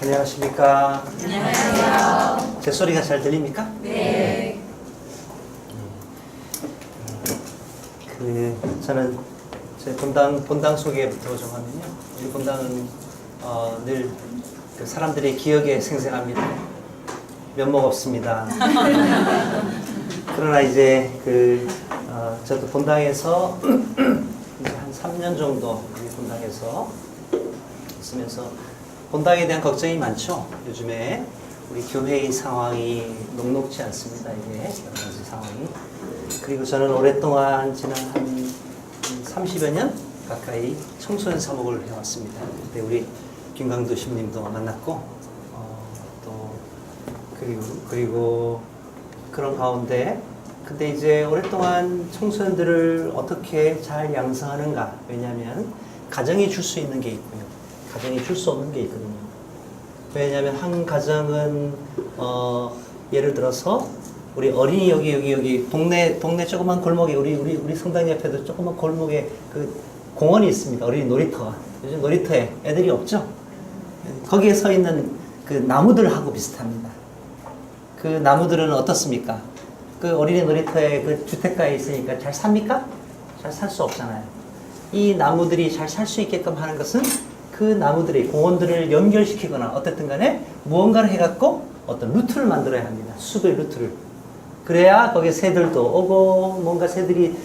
안녕하십니까? 안녕하세요. 제 소리가 잘 들립니까? 네. 저는 제 본당 소개부터 좀 하면요. 우리 본당은 늘 그 사람들의 기억에 생생합니다. 면목 없습니다. 그러나 이제 저도 본당에서 이제 한 3년 정도 우리 본당에서 있으면서 본당에 대한 걱정이 많죠. 요즘에 우리 교회의 상황이 녹록지 않습니다. 이게 여러 가지 상황이. 그리고 저는 오랫동안 지난 한 30여 년 가까이 청소년 사목을 해왔습니다. 그때 우리 김강도 신님도 만났고 또 그리고 그런 가운데 근데 이제 오랫동안 청소년들을 어떻게 잘 양성하는가. 왜냐하면 가정이 줄 수 있는 게 있고요. 가정이 줄 수 없는 게 있거든요. 왜냐하면 한 가정은 예를 들어서 우리 어린이 여기 동네 조그만 골목에 우리 성당 옆에도 조그만 골목에 그 공원이 있습니다. 어린이 놀이터가. 요즘 놀이터에 애들이 없죠. 거기에 서 있는 그 나무들하고 비슷합니다. 그 나무들은 어떻습니까? 그 어린이 놀이터에 그 주택가에 있으니까 잘 삽니까? 잘 살 수 없잖아요. 이 나무들이 잘 살 수 있게끔 하는 것은 그 나무들이 공원들을 연결시키거나 어쨌든 간에 무언가를 해갖고 어떤 루트를 만들어야 합니다. 숲의 루트를. 그래야 거기에 새들도 오고 뭔가 새들이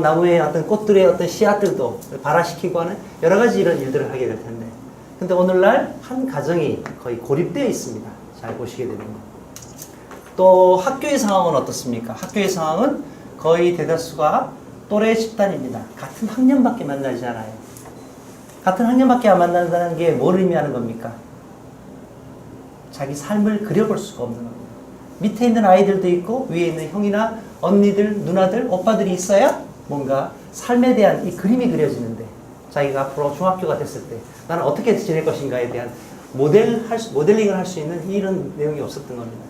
나무의 어떤 꽃들의 어떤 씨앗들도 발화시키고 하는 여러 가지 이런 일들을 하게 될 텐데. 근데 오늘날 한 가정이 거의 고립되어 있습니다. 잘 보시게 되면. 또 학교의 상황은 어떻습니까? 학교의 상황은 거의 대다수가 또래 집단입니다. 같은 학년밖에 만나지 않아요. 같은 학년밖에 안 만난다는 게 뭘 의미하는 겁니까? 자기 삶을 그려볼 수가 없는 겁니다. 밑에 있는 아이들도 있고 위에 있는 형이나 언니들, 누나들, 오빠들이 있어야 뭔가 삶에 대한 이 그림이 그려지는데 자기가 앞으로 중학교가 됐을 때 나는 어떻게 지낼 것인가에 대한 모델링을 할 수 있는 이런 내용이 없었던 겁니다.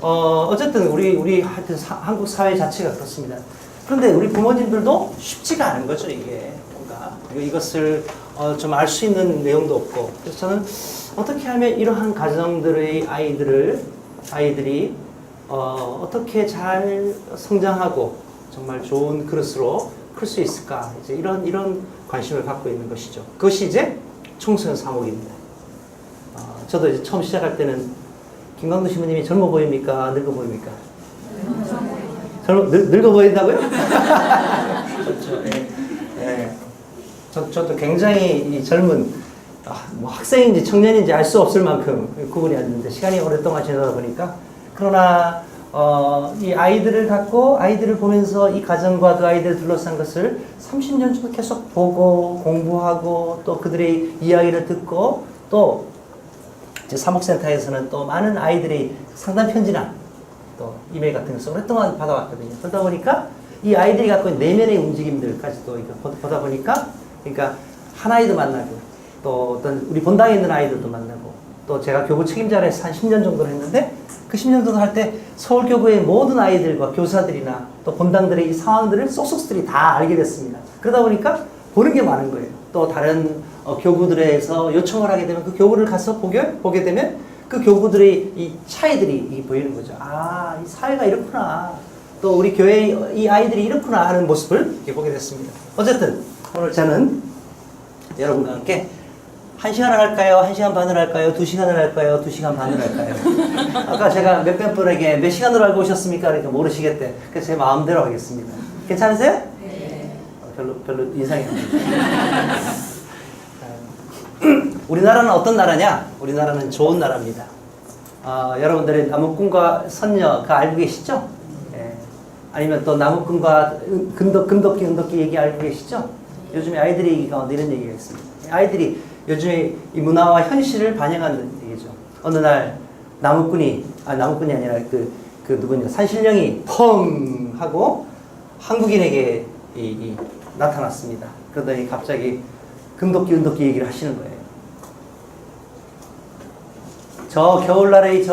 어쨌든 우리 하여튼 한국 사회 자체가 그렇습니다. 그런데 우리 부모님들도 쉽지가 않은 거죠, 이게. 뭔가 이것을 좀 알 수 있는 내용도 없고. 그래서 저는 어떻게 하면 이러한 가정들의 아이들이 어떻게 잘 성장하고 정말 좋은 그릇으로 클 수 있을까? 이제 이런 관심을 갖고 있는 것이죠. 그것이 이제 청소년 사목입니다. 저도 이제 처음 시작할 때는 김광도 신부님이 젊어 보입니까? 늙어 보입니까? 늙어 보인다고요? 그렇죠. 예. 저도 굉장히 이 젊은 뭐 학생인지 청년인지 알 수 없을 만큼 구분이 안 되는데 시간이 오랫동안 지나다 보니까 그러나 이 아이들을 갖고 아이들을 보면서 이 가정과 그 아이들을 둘러싼 것을 30년 정도 계속 보고 공부하고 또 그들의 이야기를 듣고 또 이제 사목센터에서는 또 많은 아이들의 상담 편지나 또 이메일 같은 것을 오랫동안 받아왔거든요. 그러다 보니까 이 아이들이 갖고 있는 내면의 움직임들까지도 보다 보니까 그러니까 한 아이도 만나고 또 어떤 우리 본당에 있는 아이들도 만나고 또 제가 교부 책임자를 해서 한 10년 정도를 했는데 그 10년 정도 할 때 서울교구의 모든 아이들과 교사들이나 또 본당들의 이 상황들을 쏙쏙들이 다 알게 됐습니다. 그러다 보니까 보는 게 많은 거예요. 또 다른 교구들에서 요청을 하게 되면 그 교구를 가서 보게 되면 그 교구들의 이 차이들이 보이는 거죠. 아, 이 사회가 이렇구나. 또 우리 교회의 이 아이들이 이렇구나 하는 모습을 보게 됐습니다. 어쨌든 오늘 저는 여러분과 함께 1시간을 할까요? 1시간 반을 할까요? 2시간을 할까요? 2시간 반을 할까요? 아까 제가 몇몇 분에게 몇 시간으로 알고 오셨습니까? 그러니까 모르시겠대. 그래서 제 마음대로 하겠습니다. 괜찮으세요? 네. 별로 인상이 안 듭니다. 우리나라는 어떤 나라냐? 우리나라는 좋은 나라입니다. 여러분들이 나무꾼과 선녀 그 알고 계시죠? 예. 아니면 또 나무꾼과 금도끼 얘기 알고 계시죠? 요즘에 아이들의 얘기 가운데 이런 얘기가 있습니다. 아이들이 요즘에 이 문화와 현실을 반영하는 얘기죠. 어느 날 나무꾼이 아니라 그 누구냐 산신령이 펑 하고 한국인에게 나타났습니다. 그러더니 갑자기 금도끼 얘기를 하시는 거예요. 저 겨울날의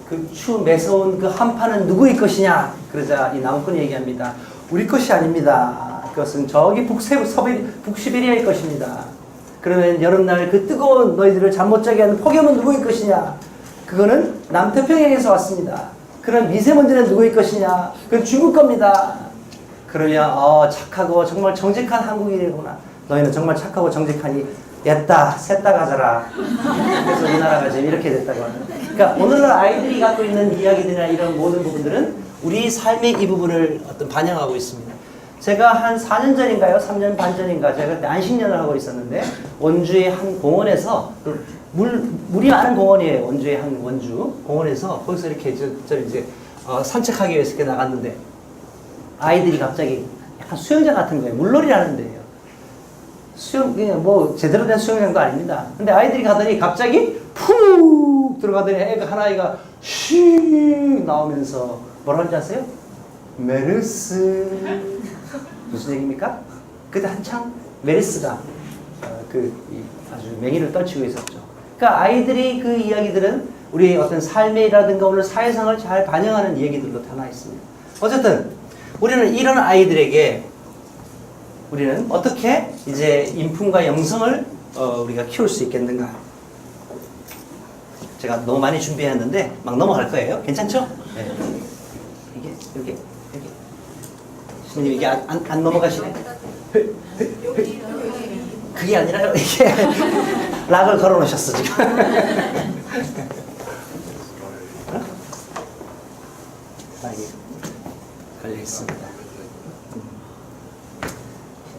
그 추 매서운 그 한파는 누구의 것이냐? 그러자 이 나무꾼이 얘기합니다. 우리 것이 아닙니다. 그것은 저기 북시베리아의 것입니다. 그러면 여름날 그 뜨거운 너희들을 잠 못 자게 하는 폭염은 누구의 것이냐? 그거는 남태평양에서 왔습니다. 그럼 미세먼지는 누구의 것이냐? 그건 중국 겁니다. 그러면 착하고 정말 정직한 한국인이구나. 너희는 정말 착하고 정직하니 였다 셋다 가져라. 그래서 이 나라가 지금 이렇게 됐다고 하는. 그러니까 오늘날 아이들이 갖고 있는 이야기들이나 이런 모든 부분들은 우리 삶의 이 부분을 어떤 반영하고 있습니다. 제가 한 4년 전인가요? 3년 반 전인가 제가 그때 안식년을 하고 있었는데 원주의 한 공원에서 물이 많은 공원이에요. 원주의 한 원주 공원에서 거기서 이렇게 이제 산책하기 위해서 이렇게 나갔는데 아이들이 갑자기 약간 수영장 같은 거예요. 물놀이 하는 데예요. 그냥 뭐 제대로 된 수영장도 아닙니다. 근데 아이들이 가더니 갑자기 푹 들어가더니 하나이가 쉬 나오면서 뭐라고 하는지 아세요? 메르스. 무슨 얘기입니까? 그때 한창 메르스가 아주 맹위를 떨치고 있었죠. 그러니까 아이들이 그 이야기들은 우리 어떤 삶이라든가 오늘 사회상을 잘 반영하는 얘기들로 다 나와 있습니다. 어쨌든 우리는 이런 아이들에게 우리는 어떻게 이제 인품과 영성을 우리가 키울 수 있겠는가? 제가 너무 많이 준비했는데 막 넘어갈 거예요. 괜찮죠? 네. 이게 신님 이게 안 넘어가시네. 그게 아니라요. 이게 락을 걸어놓으셨어 지금. 이게 걸려 있습니다.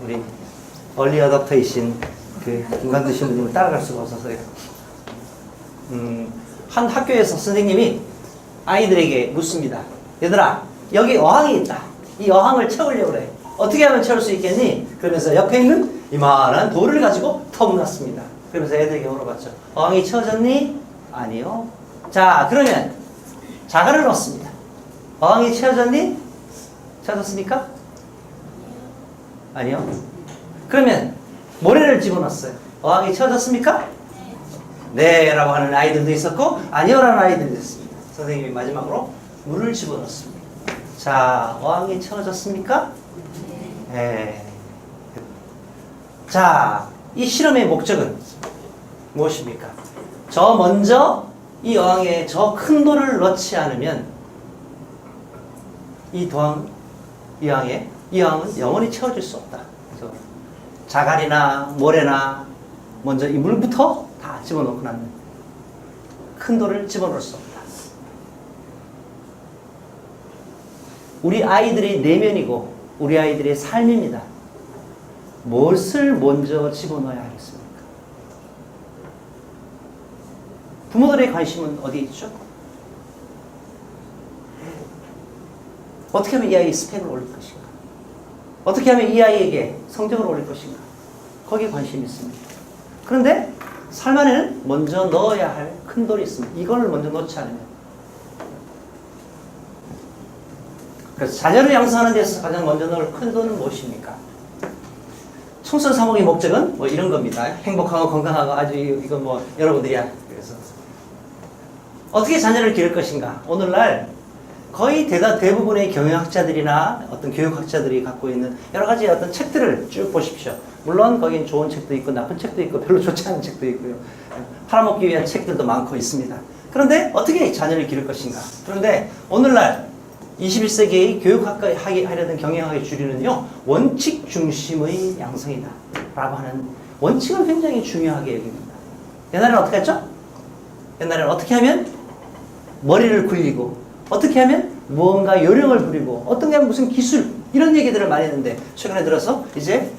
우리 얼리 어답터이신 그 김관두 신부님을 따라갈 수가 없어서요. 한 학교에서 선생님이 아이들에게 묻습니다. 얘들아, 여기 어항이 있다. 이 어항을 채우려고 그래. 어떻게 하면 채울 수 있겠니? 그러면서 옆에 있는 이만한 돌을 가지고 터무났습니다. 그러면서 애들에게 물어봤죠. 어항이 채워졌니? 아니요. 자, 그러면 자갈을 넣습니다. 어항이 채워졌니? 채워졌습니까? 아니요. 그러면 모래를 집어넣었어요. 어항이 채워졌습니까? 네 라고 하는 아이들도 있었고 아니요 라는 아이들도 있습니다. 선생님이 마지막으로 물을 집어넣습니다. 자, 어항이 채워졌습니까? 네. 자, 이 실험의 목적은 무엇입니까? 저 먼저 이 어항에 저 큰 돌을 넣지 않으면 이 어항은 영원히 채워질 수 없다. 그래서 자갈이나 모래나 먼저 이 물부터 다 집어넣고 나면 큰 돌을 집어넣을 수 없다. 우리 아이들의 내면이고 우리 아이들의 삶입니다. 무엇을 먼저 집어넣어야 하겠습니까? 부모들의 관심은 어디에 있죠? 어떻게 하면 이 아이의 스펙을 올릴 것인가? 어떻게 하면 이 아이에게 성적을 올릴 것인가? 거기에 관심이 있습니다. 그런데 삶 안에는 먼저 넣어야 할 큰 돌이 있습니다. 이걸 먼저 넣지 않으면. 그래서 자녀를 양성하는 데서 가장 먼저 넣을 큰 돌은 무엇입니까? 총선 사목의 목적은 뭐 이런 겁니다. 행복하고 건강하고 아주 이건 뭐 여러분들이야. 그래서 어떻게 자녀를 기를 것인가? 오늘날 거의 대부분의 경영학자들이나 어떤 교육학자들이 갖고 있는 여러 가지 어떤 책들을 쭉 보십시오. 물론 거긴 좋은 책도 있고 나쁜 책도 있고 별로 좋지 않은 책도 있고요. 팔아먹기 위한 책들도 많고 있습니다. 그런데 어떻게 자녀를 기를 것인가? 그런데 오늘날 21세기의 교육하려는 경영학의 주류는요, 원칙 중심의 양성이다 라고 하는 원칙을 굉장히 중요하게 여깁니다. 옛날에는 어떻게 했죠? 옛날에는 어떻게 하면 머리를 굴리고 어떻게 하면 무언가 요령을 부리고 어떤 게 무슨 기술 이런 얘기들을 많이 했는데 최근에 들어서 이제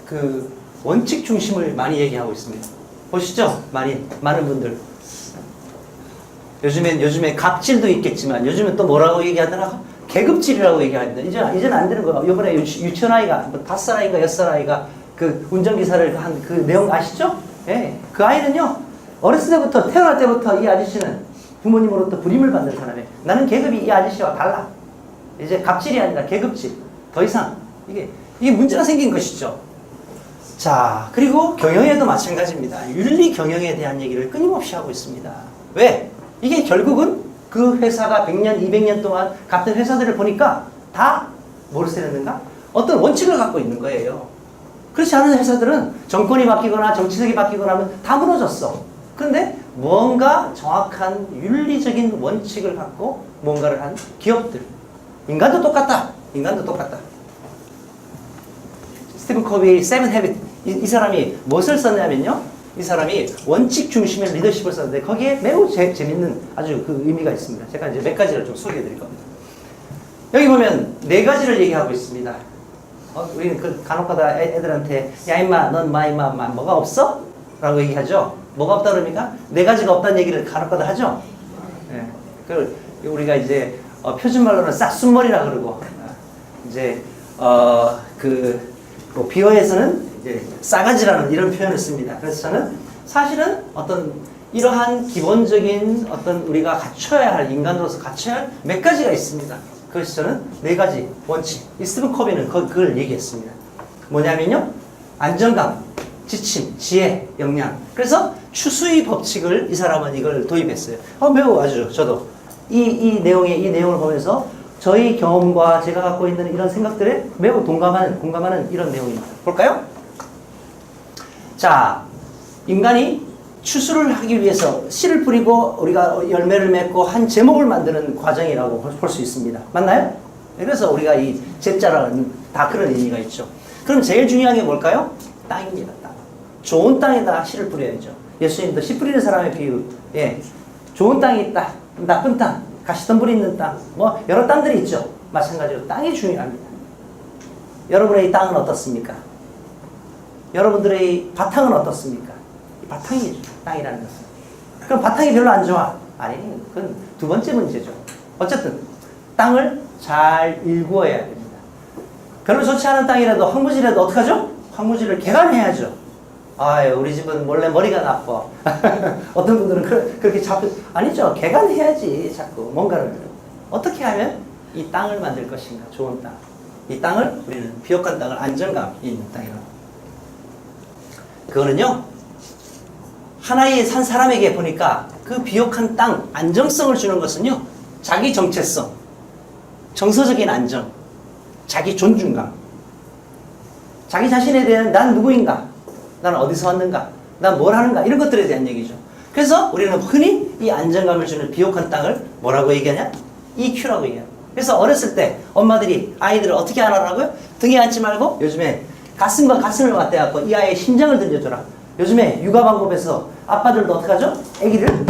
그 원칙 중심을 많이 얘기하고 있습니다. 보시죠? 많은 분들 요즘에 갑질도 있겠지만 요즘엔 또 뭐라고 얘기하더라? 계급질이라고 얘기합니다. 이제는 안 되는 거예요. 이번에 유치원 아이가 5살 아이가 6살 아이가 그 운전기사를 한 그 내용 아시죠? 예. 그 아이는요 어렸을 때부터 태어날 때부터 이 아저씨는 부모님으로부터 불임을 받는 사람이에요. 나는 계급이 이 아저씨와 달라. 이제 갑질이 아니라 계급질. 더 이상 이게 문제가 생긴 것이죠. 자, 그리고 경영에도 마찬가지입니다. 윤리 경영에 대한 얘기를 끊임없이 하고 있습니다. 왜? 이게 결국은 그 회사가 100년, 200년 동안 같은 회사들을 보니까 다 뭐를 쓰였는가? 어떤 원칙을 갖고 있는 거예요. 그렇지 않은 회사들은 정권이 바뀌거나 정치색이 바뀌거나 하면 다 무너졌어. 그런데 무언가 정확한 윤리적인 원칙을 갖고 뭔가를 한 기업들. 인간도 똑같다. 인간도 똑같다. 스티븐 커비의 세븐 헤빗. 이 사람이 무엇을 썼냐면요. 이 사람이 원칙 중심의 리더십을 썼는데 거기에 매우 재밌는 아주 그 의미가 있습니다. 제가 이제 몇 가지를 좀 소개해 드릴 겁니다. 여기 보면 네 가지를 얘기하고 있습니다. 우리는 그 간혹가다 애들한테 야 임마 넌 마 임마 뭐가 없어? 라고 얘기하죠. 뭐가 없다 그럽니까? 네 가지가 없다는 얘기를 간혹가다 하죠. 네. 그 우리가 이제 표준말로는 싹순머리라 그러고 이제 뭐 비어에서는 이제 싸가지라는 이런 표현을 씁니다. 그래서 저는 사실은 어떤 이러한 기본적인 어떤 우리가 갖춰야 할 인간으로서 갖춰야 할 몇 가지가 있습니다. 그래서 저는 네 가지 원칙. 이 스티븐 커비는 그걸 얘기했습니다. 뭐냐면요. 안정감, 지침, 지혜, 역량. 그래서 추수의 법칙을 이 사람은 이걸 도입했어요. 매우 아주 저도 이 내용을 보면서 저희 경험과 제가 갖고 있는 이런 생각들에 매우 공감하는 이런 내용입니다. 볼까요? 자, 인간이 추수를 하기 위해서 씨를 뿌리고 우리가 열매를 맺고 한 제목을 만드는 과정이라고 볼 수 있습니다. 맞나요? 그래서 우리가 이 제자라는 다 그런 의미가 있죠. 그럼 제일 중요한 게 뭘까요? 땅입니다. 땅. 좋은 땅에다 씨를 뿌려야죠. 예수님도 씨 뿌리는 사람의 비유. 예, 좋은 땅이 있다. 나쁜 땅, 가시덤불이 있는 땅, 뭐 여러 땅들이 있죠. 마찬가지로 땅이 중요합니다. 여러분의 땅은 어떻습니까? 여러분들의 바탕은 어떻습니까? 바탕이죠. 땅이라는 것은. 그럼 바탕이 별로 안 좋아? 아니, 그건 두 번째 문제죠. 어쨌든 땅을 잘 일구어야 됩니다. 별로 좋지 않은 땅이라도 황무지라도 어떡하죠? 황무지를 개간해야죠. 아유, 우리 집은 원래 머리가 나빠. 어떤 분들은 그렇게 아니죠. 개간해야지. 자꾸 뭔가를. 어떻게 하면 이 땅을 만들 것인가? 좋은 땅. 이 땅을 우리는 비옥한 땅을 안정감 있는 땅이라고. 그거는요. 하나의 산 사람에게 보니까 그 비옥한 땅, 안정성을 주는 것은요. 자기 정체성, 정서적인 안정, 자기 존중감, 자기 자신에 대한 난 누구인가, 난 어디서 왔는가, 난 뭘 하는가 이런 것들에 대한 얘기죠. 그래서 우리는 흔히 이 안정감을 주는 비옥한 땅을 뭐라고 얘기하냐? EQ라고 얘기해요. 그래서 어렸을 때 엄마들이 아이들을 어떻게 안으라고요? 등에 앉지 말고 요즘에 가슴과 가슴을 맞대갖고 이 아이의 심장을 던져줘라. 요즘에 육아 방법에서 아빠들도 어떻게 하죠? 아기를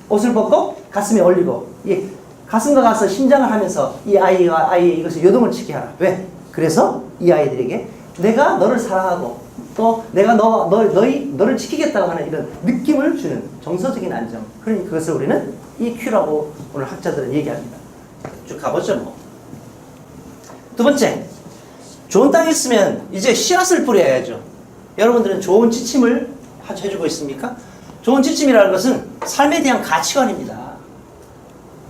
옷을 벗고 가슴에 올리고 이 가슴과 가슴 심장을 하면서 이 아이와 아이의 이것을 요동을 치게 하라. 왜? 그래서 이 아이들에게 내가 너를 사랑하고 또 내가 너를 지키겠다고 하는 이런 느낌을 주는 정서적인 안정. 그러니 그것을 우리는 EQ라고 오늘 학자들은 얘기합니다. 쭉 가보죠 뭐. 두 번째, 좋은 땅에 있으면 이제 씨앗을 뿌려야죠. 여러분들은 좋은 지침을 해주고 있습니까? 좋은 지침이라는 것은 삶에 대한 가치관입니다.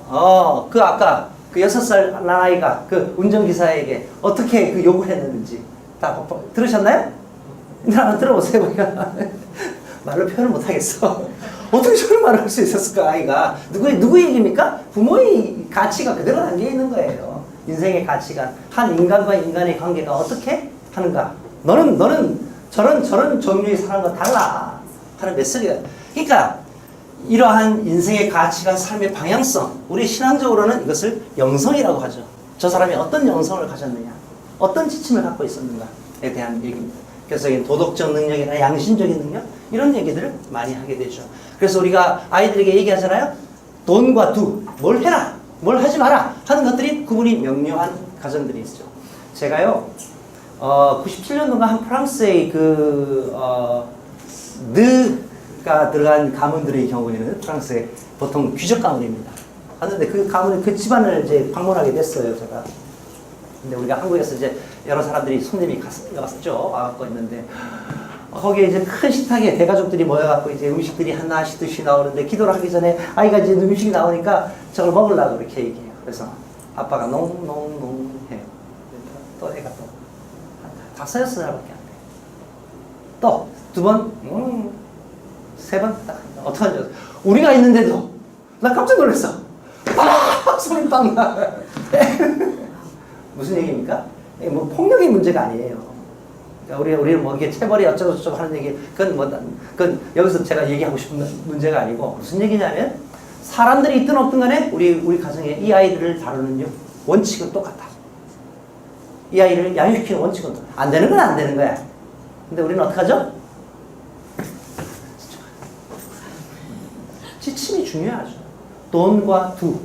아까 그 6살 아이가 그 운전기사에게 어떻게 그 욕을 했는지 다 들으셨나요? 한번 들어보세요. 말로 표현을 못하겠어. 어떻게 저런 말을 할 수 있었을까, 아이가? 누구 얘기입니까? 부모의 가치가 그대로 담겨 있는 거예요. 인생의 가치관. 한 인간과 인간의 관계가 어떻게 하는가? 너는 저런 종류의 사람과 달라. 하는 메시지가. 그러니까, 이러한 인생의 가치관, 삶의 방향성. 우리 신앙적으로는 이것을 영성이라고 하죠. 저 사람이 어떤 영성을 가졌느냐? 어떤 지침을 갖고 있었는가에 대한 얘기입니다. 그래서 도덕적 능력이나 양심적인 능력 이런 얘기들을 많이 하게 되죠. 그래서 우리가 아이들에게 얘기하잖아요. 돈과 두, 뭘 해라, 뭘 하지 마라 하는 것들이 구분이 명료한 가정들이 있죠. 제가요 97년도가 한 프랑스의 느가 들어간 가문들의 경우에는 프랑스의 보통 귀족 가문입니다. 하는데 그 가문 그 집안을 이제 방문하게 됐어요, 제가. 근데 우리가 한국에서 이제 여러 사람들이 손님이 왔었죠. 와갖고 있는데 거기에 이제 큰 식탁에 대가족들이 모여갖고 이제 음식들이 하나씩 둘씩 나오는데 기도를 하기 전에 아이가 이제 음식이 나오니까 저걸 먹으려고 이렇게 얘기해요. 그래서 아빠가 농 해요. 또 애가 또 5-6살밖에 안 돼. 또 2번, 3번 딱 어떡하냐. 우리가 있는데도 나 깜짝 놀랐어. 소리 빵 나. 무슨 얘기입니까? 뭐 폭력의 문제가 아니에요. 우리는 뭐 이게 체벌이 어쩌고저쩌고 하는 얘기, 그건 여기서 제가 얘기하고 싶은 문제가 아니고, 무슨 얘기냐면, 사람들이 있든 없든 간에 우리 가정에 이 아이들을 다루는 원칙은 똑같다. 이 아이를 양육시키는 원칙은 안 되는 건 안 되는 거야. 근데 우리는 어떡하죠? 지침이 중요하죠. 돈과 두.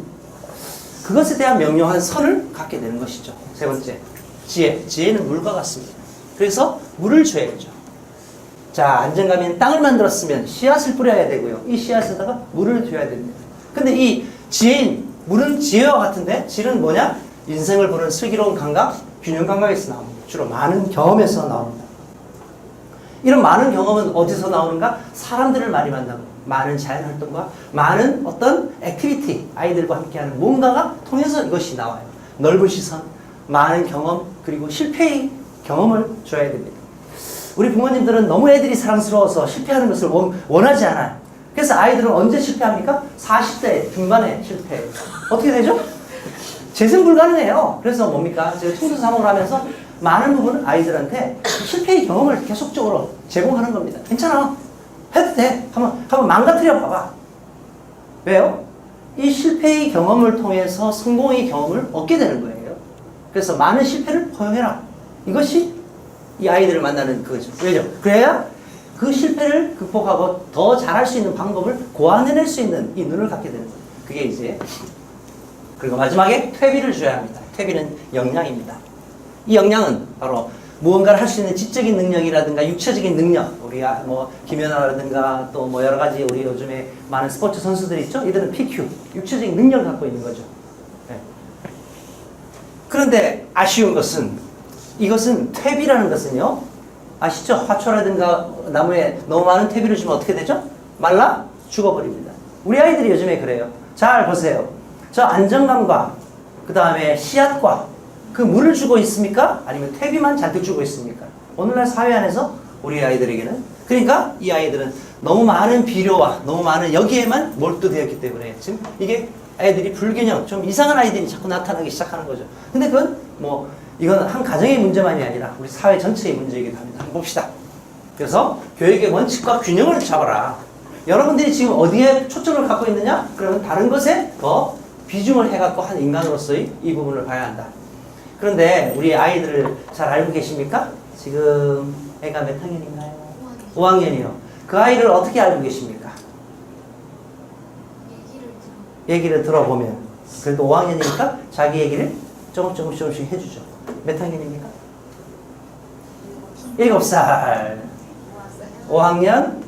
그것에 대한 명료한 선을 갖게 되는 것이죠. 세 번째, 지혜. 지혜는 물과 같습니다. 그래서 물을 줘야죠. 자, 안정감 있는 땅을 만들었으면 씨앗을 뿌려야 되고요. 이 씨앗에다가 물을 줘야 됩니다. 근데 이 지혜인, 물은 지혜와 같은데, 질은 뭐냐? 인생을 보는 슬기로운 감각, 균형 감각에서 나옵니다. 주로 많은 경험에서 나옵니다. 이런 많은 경험은 어디서 나오는가? 사람들을 많이 만나고, 많은 자연활동과 많은 어떤 액티비티, 아이들과 함께하는 뭔가가 통해서 이것이 나와요. 넓은 시선, 많은 경험, 그리고 실패의 경험을 줘야 됩니다. 우리 부모님들은 너무 애들이 사랑스러워서 실패하는 것을 원하지 않아요. 그래서 아이들은 언제 실패합니까? 40대 중반에 실패해요. 어떻게 되죠? 재생 불가능해요. 그래서 뭡니까? 제가 청소사목을 하면서 많은 부분 아이들한테 실패의 경험을 계속적으로 제공하는 겁니다. 괜찮아. 해도 돼. 한번 망가뜨려 봐봐. 왜요? 이 실패의 경험을 통해서 성공의 경험을 얻게 되는 거예요. 그래서 많은 실패를 허용해라. 이것이 이 아이들을 만나는 그거죠. 왜죠? 그래야 그 실패를 극복하고 더 잘할 수 있는 방법을 고안해낼 수 있는 이 눈을 갖게 되는 거예요. 그게 이제, 그리고 마지막에 퇴비를 줘야 합니다. 퇴비는 역량입니다. 이 역량은 바로 무언가를 할 수 있는 지적인 능력이라든가 육체적인 능력, 우리 뭐 김연아라든가 또 뭐 여러 가지 우리 요즘에 많은 스포츠 선수들이 있죠? 이들은 PQ, 육체적인 능력을 갖고 있는 거죠. 네. 그런데 아쉬운 것은, 이것은 퇴비라는 것은요, 아시죠? 화초라든가 나무에 너무 많은 퇴비를 주면 어떻게 되죠? 말라 죽어버립니다. 우리 아이들이 요즘에 그래요. 잘 보세요. 저 안정감과 그 다음에 씨앗과 그 물을 주고 있습니까? 아니면 퇴비만 잔뜩 주고 있습니까? 오늘날 사회 안에서 우리 아이들에게는, 그러니까 이 아이들은 너무 많은 비료와 너무 많은 여기에만 몰두되었기 때문에 지금 이게 아이들이 불균형, 좀 이상한 아이들이 자꾸 나타나기 시작하는 거죠. 근데 그건 뭐 이건 한 가정의 문제만이 아니라 우리 사회 전체의 문제이기도 합니다. 한번 봅시다. 그래서 교육의 원칙과 균형을 잡아라. 여러분들이 지금 어디에 초점을 갖고 있느냐? 그러면 다른 것에 더 비중을 해갖고 한 인간으로서의 이 부분을 봐야 한다. 그런데 우리 아이들을 잘 알고 계십니까? 지금 애가 몇 학년인가요? 5학년이요. 그 아이를 어떻게 알고 계십니까? 얘기를 들어보면. 그래도 5학년이니까 자기 얘기를 조금씩 해주죠. 몇 학년입니까? 7살. 5학년?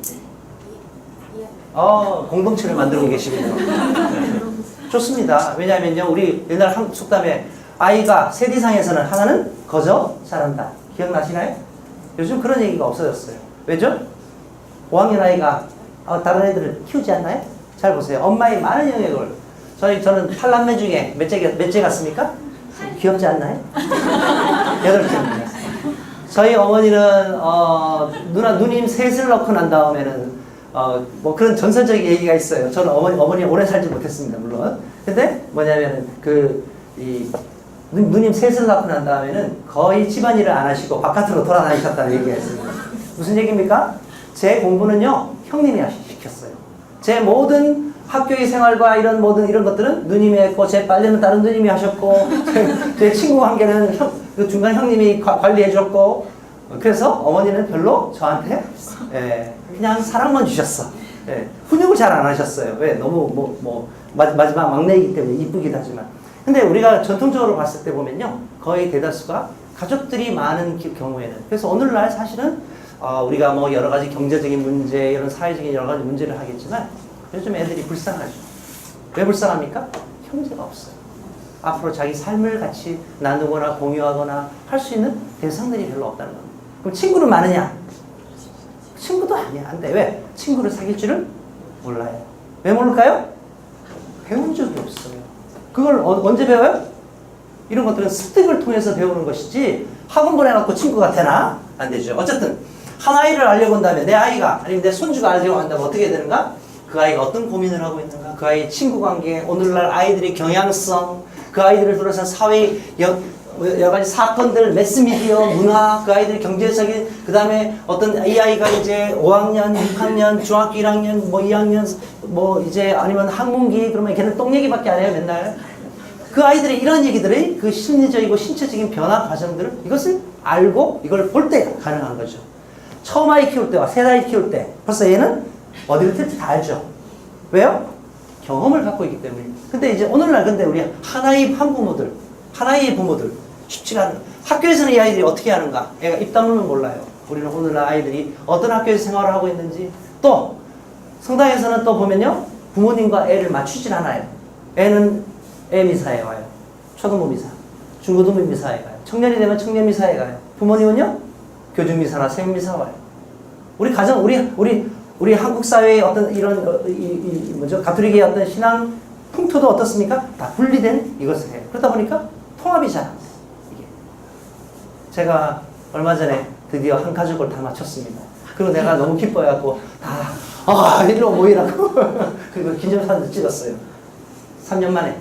공동체를 만들고 계시군요. 좋습니다. 왜냐하면요, 우리 옛날 한국 속담에 아이가 셋 이상에서는 하나는 거저 잘한다. 기억나시나요? 요즘 그런 얘기가 없어졌어요. 왜죠? 5학년 아이가 다른 애들을 키우지 않나요? 잘 보세요. 엄마의 많은 영역을. 저는 8남매 중에 몇째 같습니까? 귀엽지 않나요? 8째입니다. 저희 어머니는 누님 셋을 넣고 난 다음에는 뭐 그런 전설적인 얘기가 있어요. 저는 어머니 오래 살지 못했습니다, 물론. 근데 뭐냐면은 누님 셋을 낳고 난 다음에는 거의 집안일을 안 하시고 바깥으로 돌아다니셨다는 얘기가 있습니다. 무슨 얘기입니까? 제 공부는요, 형님이 시켰어요. 제 모든 학교의 생활과 이런 것들은 누님이 했고, 제 빨래는 다른 누님이 하셨고, 제 친구 관계는 그 중간 형님이 관리해 줬고, 그래서 어머니는 별로 저한테 그냥 사랑만 주셨어. 훈육을 잘 안 하셨어요. 왜? 너무 마지막 막내이기 때문에 이쁘기도 하지만. 근데 우리가 전통적으로 봤을 때 보면요, 거의 대다수가 가족들이 많은 경우에는, 그래서 오늘날 사실은 우리가 뭐 여러 가지 경제적인 문제, 이런 사회적인 여러 가지 문제를 하겠지만 요즘 애들이 불쌍하죠. 왜 불쌍합니까? 형제가 없어요. 앞으로 자기 삶을 같이 나누거나 공유하거나 할 수 있는 대상들이 별로 없다는 겁니다. 그럼 친구는 많으냐? 친구도 아니야. 안 돼. 왜? 친구를 사귈 줄을 몰라요. 왜 모를까요? 배운 적이 없어요. 그걸 언제 배워요? 이런 것들은 습득을 통해서 배우는 것이지 학원 보내놓고 친구가 되나? 안 되죠. 어쨌든 한 아이를 알려고 한다면, 내 아이가 아니면 내 손주가 알려고 한다면 어떻게 되는가? 그 아이가 어떤 고민을 하고 있는가? 그 아이의 친구 관계, 오늘날 아이들의 경향성, 그 아이들을 둘러싼 사회의 여러 가지 사건들, 매스미디어, 문화, 그 아이들이 경제적인, 그 다음에 어떤 이 아이가 이제 5학년, 6학년, 중학교 1학년, 뭐 2학년, 뭐 이제 아니면 학문기, 그러면 걔는 똥 얘기밖에 안 해요, 맨날. 그 아이들의 이런 얘기들의 그 심리적이고 신체적인 변화 과정들을 이것을 알고 이걸 볼 때 가능한 거죠. 처음 아이 키울 때와 세 달 키울 때 벌써 얘는 어디를 튈지 다 알죠. 왜요? 경험을 갖고 있기 때문에. 근데 이제 오늘날 근데 우리 하나의 부모들 쉽지가 않아요. 학교에서는 이 아이들이 어떻게 하는가? 애가 입 다물면 몰라요. 우리는 오늘날 아이들이 어떤 학교에서 생활을 하고 있는지, 또 성당에서는 또 보면요, 부모님과 애를 맞추질 않아요. 애는 애미사에 와요. 초등부 미사, 중고등부 미사에 가요. 청년이 되면 청년 미사에 가요. 부모님은요, 교중 미사나 생일 미사 와요. 우리 가정, 우리 한국 사회의 어떤 이런 가톨릭의 어떤 신앙 풍토도 어떻습니까? 다 분리된 이것을 해요. 그러다 보니까 통합이 잘 안 돼요. 이게. 제가 얼마 전에 드디어 한 가족을 다 마쳤습니다. 그리고 내가 너무 기뻐해갖고 일로 모이라고 그리고 기념사진도 찍었어요. 3년 만에.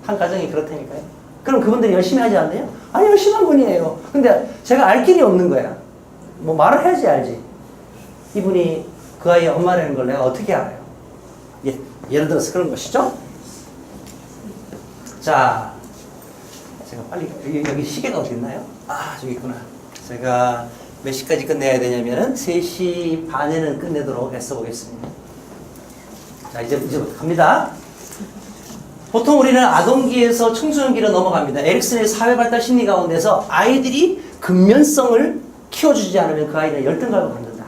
한 가정이 그렇다니까요. 그럼 그분들이 열심히 하지 않나요? 아니, 열심히 한 분이에요. 근데 제가 알 길이 없는 거야. 뭐 말을 해야지 알지. 이분이 그 아이의 엄마라는 걸 내가 어떻게 알아요? 예를 들어서 그런 것이죠. 자, 제가 빨리 여기 시계가 어디 있나요? 저기 있구나. 제가 몇 시까지 끝내야 되냐면은 3시 반에는 끝내도록 애써보겠습니다. 자, 이제부터 갑니다. 보통 우리는 아동기에서 청소년기로 넘어갑니다. 에릭슨의 사회발달 심리 가운데서 아이들이 근면성을 키워주지 않으면 그 아이는 열등감을 갖는다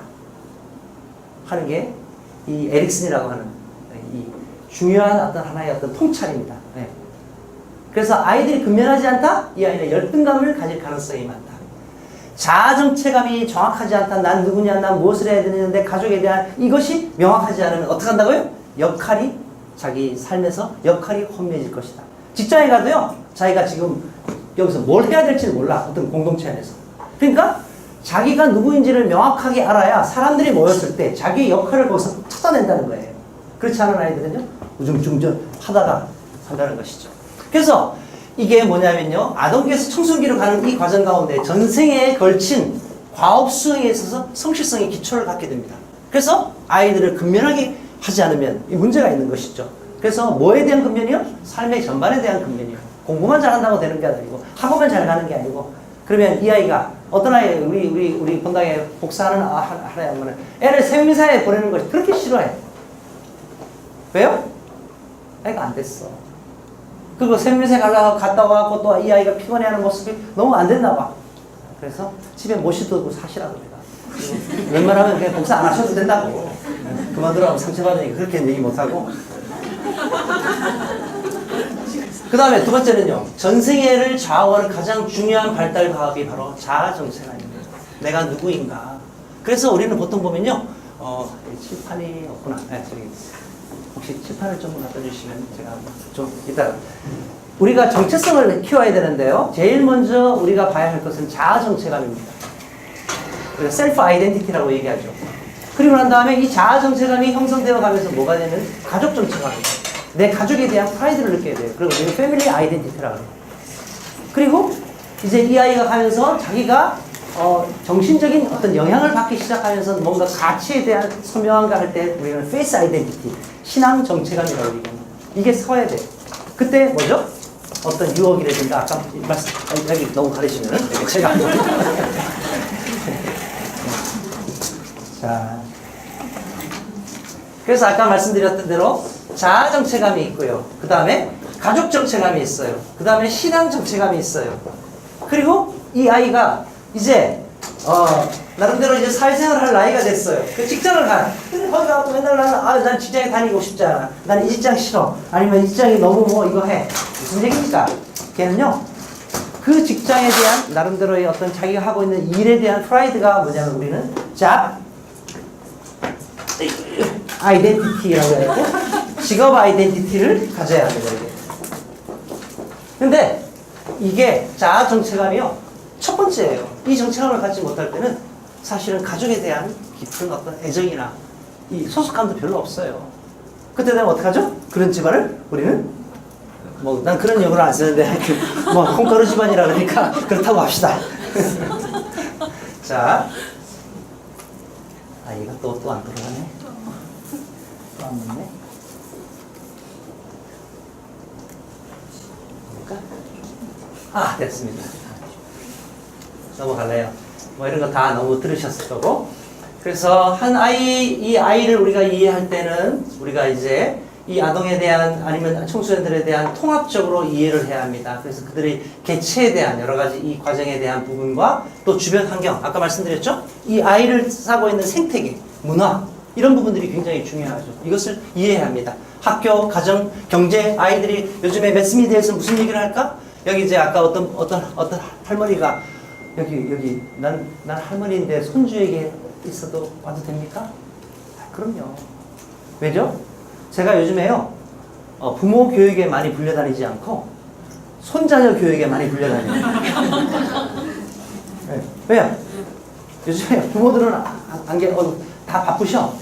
하는 게 이 에릭슨이라고 하는 이 중요한 어떤 하나의 어떤 통찰입니다. 네. 그래서 아이들이 근면하지 않다? 이 아이는 열등감을 가질 가능성이 많다. 자아정체감이 정확하지 않다. 난 누구냐, 난 무엇을 해야 되는데 가족에 대한 이것이 명확하지 않으면 어떻게 한다고요? 자기 삶에서 역할이 혼미해질 것이다. 직장에 가도요, 자기가 지금 여기서 뭘 해야 될지를 몰라. 어떤 공동체 안에서. 그러니까 자기가 누구인지를 명확하게 알아야 사람들이 모였을 때 자기의 역할을 거기서 찾아낸다는 거예요. 그렇지 않은 아이들은요, 우중충전 하다가 산다는 것이죠. 그래서 이게 뭐냐면요, 아동기에서 청소년기로 가는 이 과정 가운데 전생에 걸친 과업 수행에 있어서 성실성의 기초를 갖게 됩니다. 그래서 아이들을 근면하게 하지 않으면 이 문제가 있는 것이죠. 그래서 뭐에 대한 근면이요? 삶의 전반에 대한 근면이요. 공부만 잘한다고 되는 게 아니고 학업만 잘 가는 게 아니고, 그러면 이 아이가 어떤 아이, 우리 본당에 복사하는 하나의 엄마는 애를 세미사에 보내는 것이 그렇게 싫어해. 왜요? 애가 안 됐어. 그리고 세미사에 갔다 와갖고 또 이 아이가 피곤해하는 모습이 너무 안 됐나 봐. 그래서 집에 모셔두고 사시라고 내가. 웬만하면 그냥 복사 안 하셔도 된다고. 그만두라고 상처받으니까 그렇게 얘기 못하고. 그 다음에 두 번째는요, 전생애를 좌우하는 가장 중요한 발달 과업이 바로 자아정체감입니다. 내가 누구인가. 그래서 우리는 보통 보면요, 칠판이 없구나. 네, 저기 혹시 칠판을 좀 갖다 주시면 제가 좀 이따가. 우리가 정체성을 키워야 되는데요, 제일 먼저 우리가 봐야 할 것은 자아정체감입니다. 우리가 셀프 아이덴티티라고 얘기하죠. 그리고 난 다음에 이 자아정체감이 형성되어 가면서 뭐가 되는? 가족정체감입니다. 내 가족에 대한 프라이드를 느껴야 돼요. 그리고 우리는 패밀리 아이덴티티라고 해요. 그리고 이제 이 아이가 가면서 자기가 정신적인 어떤 영향을 받기 시작하면서 뭔가 가치에 대한 선명한가 할 때 우리는 페이스 아이덴티티, 신앙 정체감이라고 얘기합니다. 이게 서야 돼요. 그때 뭐죠? 어떤 유혹이라든가 아까 여기 너무 가리시면은 제가 자, 그래서 아까 말씀드렸던 대로 자아정체감이 있고요. 그 다음에 가족정체감이 있어요. 그 다음에 신앙정체감이 있어요. 그리고 이 아이가 이제 나름대로 이제 사회생활을 할 나이가 됐어요. 그 직장을 가. 근데 거기 가서 맨날 난 직장에 다니고 싶지 않아. 난 이 직장 싫어. 아니면 이 직장이 너무 뭐 이거 해. 무슨 얘기입니까? 걔는요, 그 직장에 대한 나름대로의 어떤 자기가 하고 있는 일에 대한 프라이드가 뭐냐면 우리는 아이덴티티라고 해야 되고 직업 아이덴티티를 가져야 합니다. 근데 이게 자아 정체감이요, 첫 번째예요. 이 정체감을 갖지 못할 때는 사실은 가족에 대한 깊은 어떤 애정이나 이 소속감도 별로 없어요. 그때 되면 어떡하죠? 그런 집안을 우리는 뭐 난 그런 영어를 안 쓰는데 하여튼 뭐 콩가루 집안이라 그러니까 그렇다고 합시다. 자, 아 얘가 또 안 돌아가네. 또 안 맞네. 볼까? 아 됐습니다. 넘어갈래요. 뭐 이런 거 다 너무 들으셨을 거고. 그래서 이 아이를 우리가 이해할 때는 우리가 이제 이 아동에 대한 아니면 청소년들에 대한 통합적으로 이해를 해야 합니다. 그래서 그들의 개체에 대한 여러 가지 이 과정에 대한 부분과 또 주변 환경, 아까 말씀드렸죠? 이 아이를 싸고 있는 생태계, 문화, 이런 부분들이 굉장히 중요하죠. 이것을 이해해야 합니다. 학교, 가정, 경제, 아이들이 요즘에 매스미디어에서 무슨 얘기를 할까? 여기 이제 아까 어떤 할머니가 여기 난 할머니인데 손주에게 있어도 와도 됩니까? 아, 그럼요. 왜죠? 제가 요즘에요 부모 교육에 많이 불려다니지 않고 손자녀 교육에 많이 불려다녀요. 네. 왜요? 요즘에 부모들은 다 바쁘셔.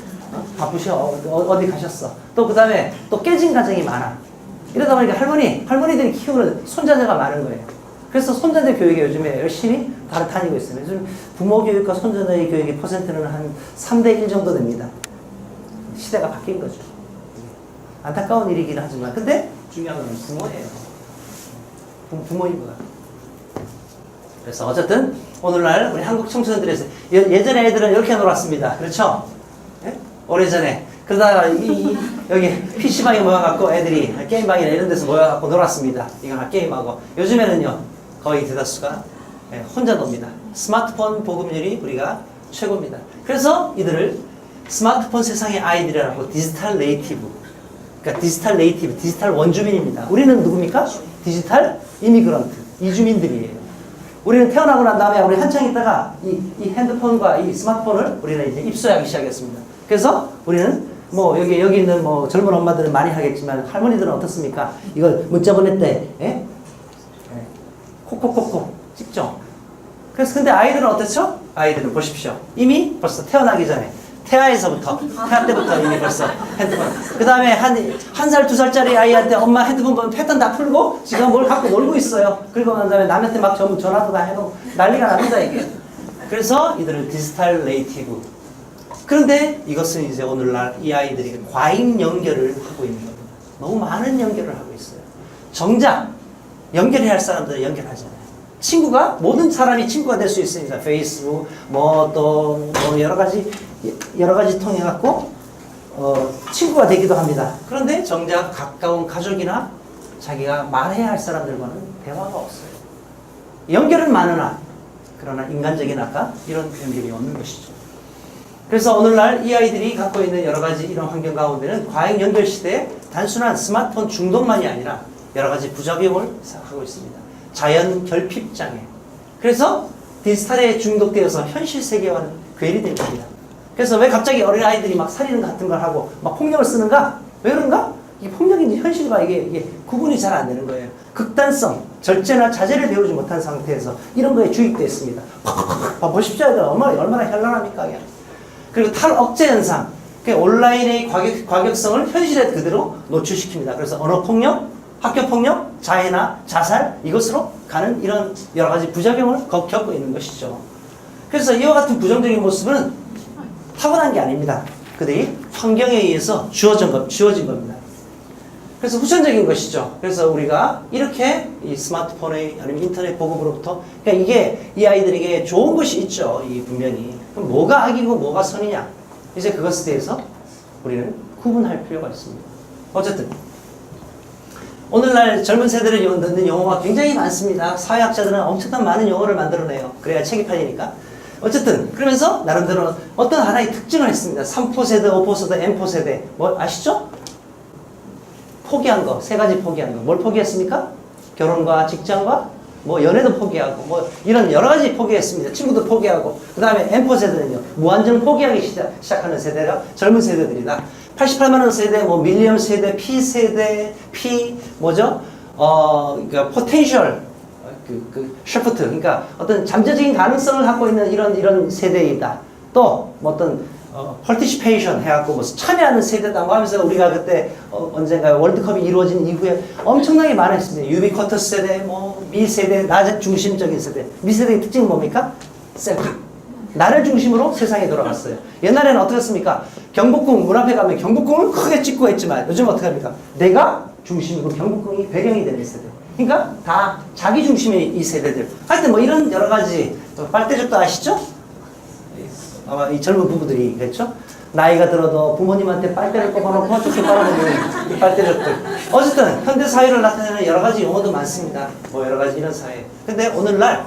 바쁘셔. 어디 가셨어. 또 그 다음에 또 깨진 가정이 많아. 이러다 보니까 할머니들이 키우는 손자녀가 많은 거예요. 그래서 손자녀 교육에 요즘에 열심히 다니고 있어요. 요즘 부모 교육과 손자녀의 교육의 퍼센트는 한 3대 1 정도 됩니다. 시대가 바뀐 거죠. 안타까운 일이긴 하지만 근데 중요한 건 부모예요. 부모인 거야. 그래서 어쨌든 오늘날 우리 한국 청소년들에서 예전에 애들은 이렇게 놀았습니다. 그렇죠? 예? 오래전에 그러다가 여기 PC방에 모여갖고 애들이 게임방이나 이런 데서 모여갖고 놀았습니다. 이거 게임하고 요즘에는요 거의 대다수가 혼자 놉니다. 스마트폰 보급률이 우리가 최고입니다. 그래서 이들을 스마트폰 세상의 아이들이라고 디지털 네이티브, 그러니까 디지털 원주민입니다. 우리는 누굽니까? 디지털 이미그런트, 이주민들이에요. 우리는 태어나고 난 다음에 우리 한창 있다가 이 핸드폰과 이 스마트폰을 우리는 이제 입수하기 시작했습니다. 그래서 우리는 뭐 여기 있는 뭐 젊은 엄마들은 많이 하겠지만 할머니들은 어떻습니까? 이거 문자 보낼 때 콕콕콕콕 찍죠. 그래서 근데 아이들은 어떻죠? 아이들은 보십시오. 이미 벌써 태어나기 전에 태아 때부터 이미 벌써 핸드폰. 그 다음에 한 살, 2살짜리 아이한테 엄마 핸드폰 보면 패턴 다 풀고 지금 뭘 갖고 놀고 있어요. 그리고 난 다음에 남한테 막 전화도 다 해놓고 난리가 납니다, 이게. 그래서 이들은 디지털 네이티브. 그런데 이것은 이제 오늘날 이 아이들이 과잉 연결을 하고 있는 겁니다. 너무 많은 연결을 하고 있어요. 정작 연결해야 할 사람들은 연결하잖아요. 모든 사람이 친구가 될 수 있으니까 페이스북, 또 여러 가지 통해 갖고 친구가 되기도 합니다. 그런데 정작 가까운 가족이나 자기가 말해야 할 사람들과는 대화가 없어요. 연결은 많으나 그러나 인간적인 아까 이런 연결이 없는 것이죠. 그래서 오늘날 이 아이들이 갖고 있는 여러 가지 이런 환경 가운데는 과잉 연결 시대에 단순한 스마트폰 중독만이 아니라 여러 가지 부작용을 하고 있습니다. 자연 결핍 장애. 그래서 디지털에 중독되어서 현실 세계와는 괴리된 겁니다. 그래서 왜 갑자기 어린 아이들이 막 살인 같은 걸 하고 막 폭력을 쓰는가? 왜 그런가? 이 폭력인지 현실과 이게 구분이 잘 안 되는 거예요. 극단성, 절제나 자제를 배우지 못한 상태에서 이런 거에 주입되어 있습니다. 보십시오. 얼마나 현란합니까? 그리고 탈억제 현상. 온라인의 과격성을 현실에 그대로 노출시킵니다. 그래서 언어폭력, 학교폭력, 자해나 자살, 이것으로 가는 이런 여러 가지 부작용을 겪고 있는 것이죠. 그래서 이와 같은 부정적인 모습은 타고난 게 아닙니다. 그들이 환경에 의해서 주어진 겁니다. 그래서 후천적인 것이죠. 그래서 우리가 이렇게 이 스마트폰의 아니면 인터넷 보급으로부터 그러니까 이게 이 아이들에게 좋은 것이 있죠. 이 분명히. 그럼 뭐가 악이고 뭐가 선이냐? 이제 그것에 대해서 우리는 구분할 필요가 있습니다. 어쨌든 오늘날 젊은 세대를 넣는 용어가 굉장히 많습니다. 사회학자들은 엄청난 많은 용어를 만들어내요. 그래야 책이 팔리니까. 어쨌든 그러면서 나름대로 어떤 하나의 특징을 했습니다. 3포 세대, 5포 세대, M포 세대. 뭐 아시죠? 포기한 거, 3가지 포기한 거. 뭘 포기했습니까? 결혼과 직장과 뭐 연애도 포기하고 뭐 이런 여러 가지 포기했습니다. 친구도 포기하고. 그 다음에 M포 세대는요. 무한정 포기하기 시작하는 세대가 젊은 세대들이다. 88만 원 세대, 뭐 밀리언 세대, P 세대, 그러니까 포텐셜, 셔프트, 그러니까 어떤 잠재적인 가능성을 갖고 있는 이런 세대이다. 또 뭐 어떤 participation 해갖고 뭐 참여하는 세대다 뭐 하면서 우리가 그때 언젠가 월드컵이 이루어진 이후에 엄청나게 많았습니다. 유비쿼터 세대, 뭐 미세대, 나 중심적인 세대. 미세대의 특징은 뭡니까? 셀카. 나를 중심으로 세상이 돌아갔어요. 옛날에는 어떻겠습니까? 경복궁 문 앞에 가면 경복궁을 크게 찍고 했지만 요즘 어떻게 합니까? 내가 중심이고 경복궁이 배경이 되는 세대. 그러니까 다 자기 중심의 이 세대들. 하여튼 뭐 이런 여러 가지 빨대족도 아시죠? 아마 이 젊은 부부들이 그랬죠? 나이가 들어도 부모님한테 빨대를 꼽아놓고 좋게 빨아먹는 이 빨대족들. 어쨌든 현대 사회를 나타내는 여러 가지 용어도 많습니다. 뭐 여러 가지 이런 사회. 근데 오늘날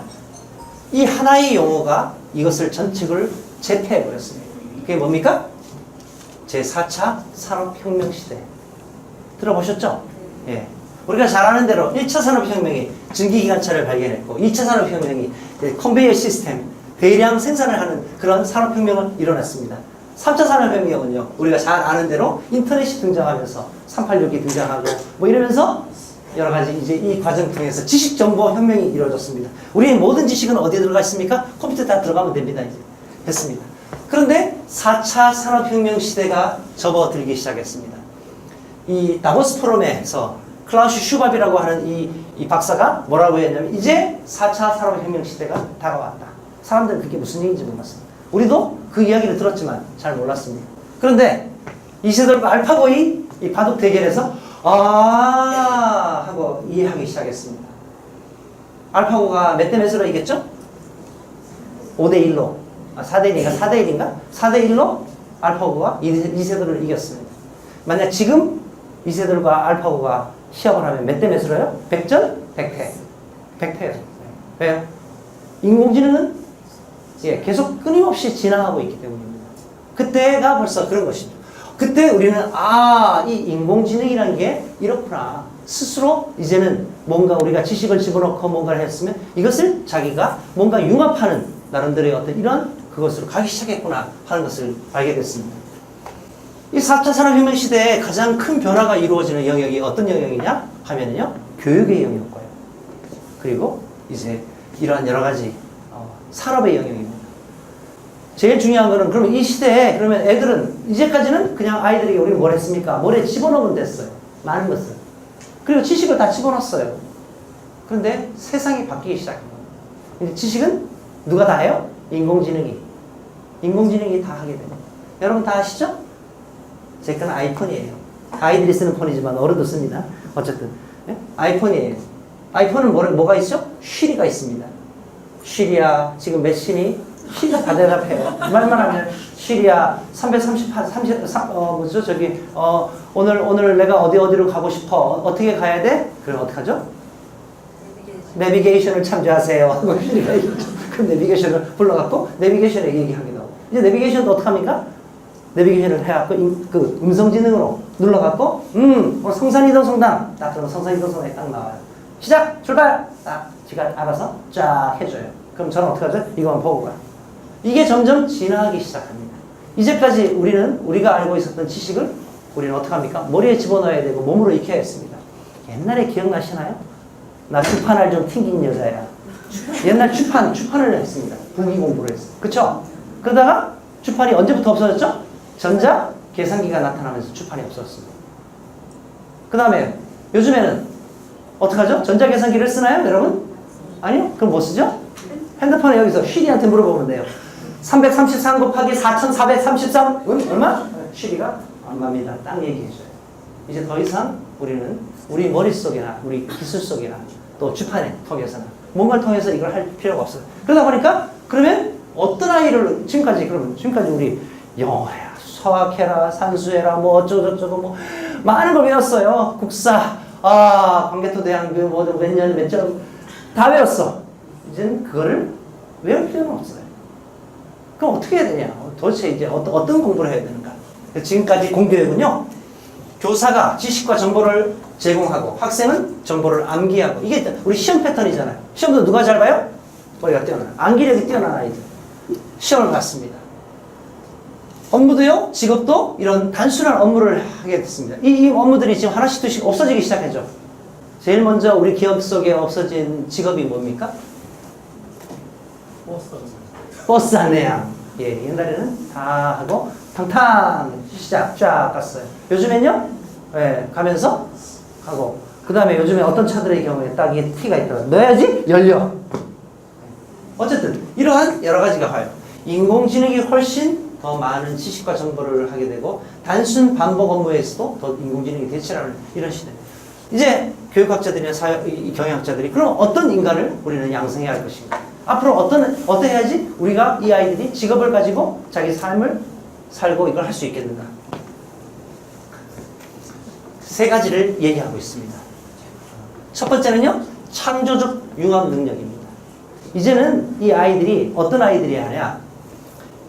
이 하나의 용어가 이것을 전측을 제패해버렸습니다. 그게 뭡니까? 제4차 산업혁명 시대. 들어보셨죠? 예. 우리가 잘 아는 대로 1차 산업혁명이 전기기관차를 발견했고 2차 산업혁명이 컨베이어 시스템, 대량 생산을 하는 그런 산업혁명을 일어났습니다. 3차 산업혁명은요, 우리가 잘 아는 대로 인터넷이 등장하면서 386이 등장하고 뭐 이러면서 여러 가지 이제 이 과정 통해서 지식 정보 혁명이 이루어졌습니다. 우리의 모든 지식은 어디에 들어가 있습니까? 컴퓨터에 다 들어가면 됩니다. 이제 됐습니다. 그런데 4차 산업혁명 시대가 접어들기 시작했습니다. 이 다보스 포럼에서 클라우스 슈밥이라고 하는 이 박사가 뭐라고 했냐면 이제 4차 산업혁명 시대가 다가왔다. 사람들은 그게 무슨 얘기인지 몰랐습니다. 우리도 그 이야기를 들었지만 잘 몰랐습니다. 그런데 이세돌과 알파고의 이 바둑 대결에서 하고 이해하기 시작했습니다. 알파고가 몇 대 몇으로 이겼죠? 5대 1로 4대 1인가? 4대 1로 알파고가 이세돌을 이겼습니다. 만약 지금 이세돌과 알파고가 시합을 하면 몇 대 몇으로 해요? 100전 100패. 100패예요. 왜요? 인공지능은 계속 끊임없이 진화하고 있기 때문입니다. 그때가 벌써 그런 것이죠. 그때 우리는 이 인공지능이라는 게 이렇구나. 스스로 이제는 뭔가 우리가 지식을 집어넣고 뭔가를 했으면 이것을 자기가 뭔가 융합하는 나름대로의 어떤 이런 그것으로 가기 시작했구나 하는 것을 알게 됐습니다. 이 4차 산업혁명 시대에 가장 큰 변화가 이루어지는 영역이 어떤 영역이냐 하면요, 교육의 영역과요. 그리고 이제 이러한 여러 가지 산업의 영역입니다. 제일 중요한 거는 그러면 이 시대에 그러면 애들은 이제까지는 그냥 아이들에게 우리는 뭘 했습니까? 머리에 집어넣으면 됐어요. 많은 것을. 그리고 지식을 다 집어넣었어요. 그런데 세상이 바뀌기 시작한 거예요. 이제 지식은 누가 다 해요? 인공지능이 다 하게 됩니다. 여러분 다 아시죠? 제 거는 아이폰이에요. 아이들이 쓰는 폰이지만 어른도 씁니다. 어쨌든 아이폰이에요. 아이폰은 뭐가 있죠? 쉬리가 있습니다. 쉬리야 지금 몇 시니? 쉬리가 다 대답해요. 말만 하면 쉬리야 338 오늘 내가 어디로 가고 싶어? 어떻게 가야 돼? 그럼 어떡하죠? 내비게이션을 참조하세요. 그럼 내비게이션을 불러갖고 내비게이션에 얘기하기도 하고. 이제 내비게이션도 어떡합니까? 내비게이션을 해갖고 그 음성지능으로 눌러갖고 성산이동 성당 딱 그러면 성산이동 성당이 딱 나와요. 시작! 출발! 딱 지가 알아서 쫙 해줘요. 그럼 저는 어떡하죠? 이거만 보고 가요. 이게 점점 진화하기 시작합니다. 이제까지 우리가 알고 있었던 지식을 우리는 어떡합니까? 머리에 집어넣어야 되고 몸으로 익혀야 했습니다. 옛날에 기억나시나요? 나 주판을 좀 튕긴 여자야. 옛날 주판을 했습니다. 부기 공부를 했어요. 그쵸? 그러다가 주판이 언제부터 없어졌죠? 전자 계산기가 나타나면서 주판이 없어졌습니다. 그 다음에 요즘에는 어떡하죠? 전자 계산기를 쓰나요, 여러분? 아니요? 그럼 뭐 쓰죠? 핸드폰에 여기서 쉬리한테 물어보면 돼요. 333 곱하기 4433 얼마? 쉬리가 얼마입니다. 딱 얘기해줘요. 이제 더 이상 우리는 우리 머릿속이나 우리 기술 속이나 또 주판에 통해서나 뭔가를 통해서 이걸 할 필요가 없어요. 그러다 보니까 그러면 어떤 아이를 지금까지 우리 영어해라, 수학해라, 산수해라, 뭐 어쩌고저쩌고 뭐 많은 걸 외웠어요. 국사, 광개토대왕 몇 점 다 외웠어. 이제는 그거를 외울 필요는 없어요. 그럼 어떻게 해야 되냐? 도대체 이제 어떤 공부를 해야 되는가? 지금까지 공교육은요, 교사가 지식과 정보를 제공하고 학생은 정보를 암기하고, 이게 우리 시험 패턴이잖아요. 시험도 누가 잘 봐요? 머리가 뛰어난, 암기력이 뛰어난 아이들. 시험을 봤습니다. 업무도요, 직업도 이런 단순한 업무를 하게 됐습니다. 이 업무들이 지금 하나씩 둘씩 없어지기 시작했죠. 제일 먼저 우리 기업 속에 없어진 직업이 뭡니까? 버스 안내양. 예, 옛날에는 다 하고 탕탕 시작 쫙 갔어요. 요즘엔요, 예, 가면서 하고 그 다음에 요즘에 어떤 차들의 경우에 딱 이게 T가 있더라. 넣어야지 열려. 어쨌든 이러한 여러 가지가 와요. 인공지능이 훨씬 더 많은 지식과 정보를 하게 되고 단순 반복 업무에서도 더 인공지능이 대체하는 이런 시대. 이제 교육학자들이나 경영학자들이 그럼 어떤 인간을 우리는 양성해야 할 것인가? 앞으로 어떻게 해야지 우리가 이 아이들이 직업을 가지고 자기 삶을 살고 이걸 할 수 있겠는가? 세 가지를 얘기하고 있습니다. 첫 번째는요, 창조적 융합 능력입니다. 이제는 이 아이들이 어떤 아이들이 하냐?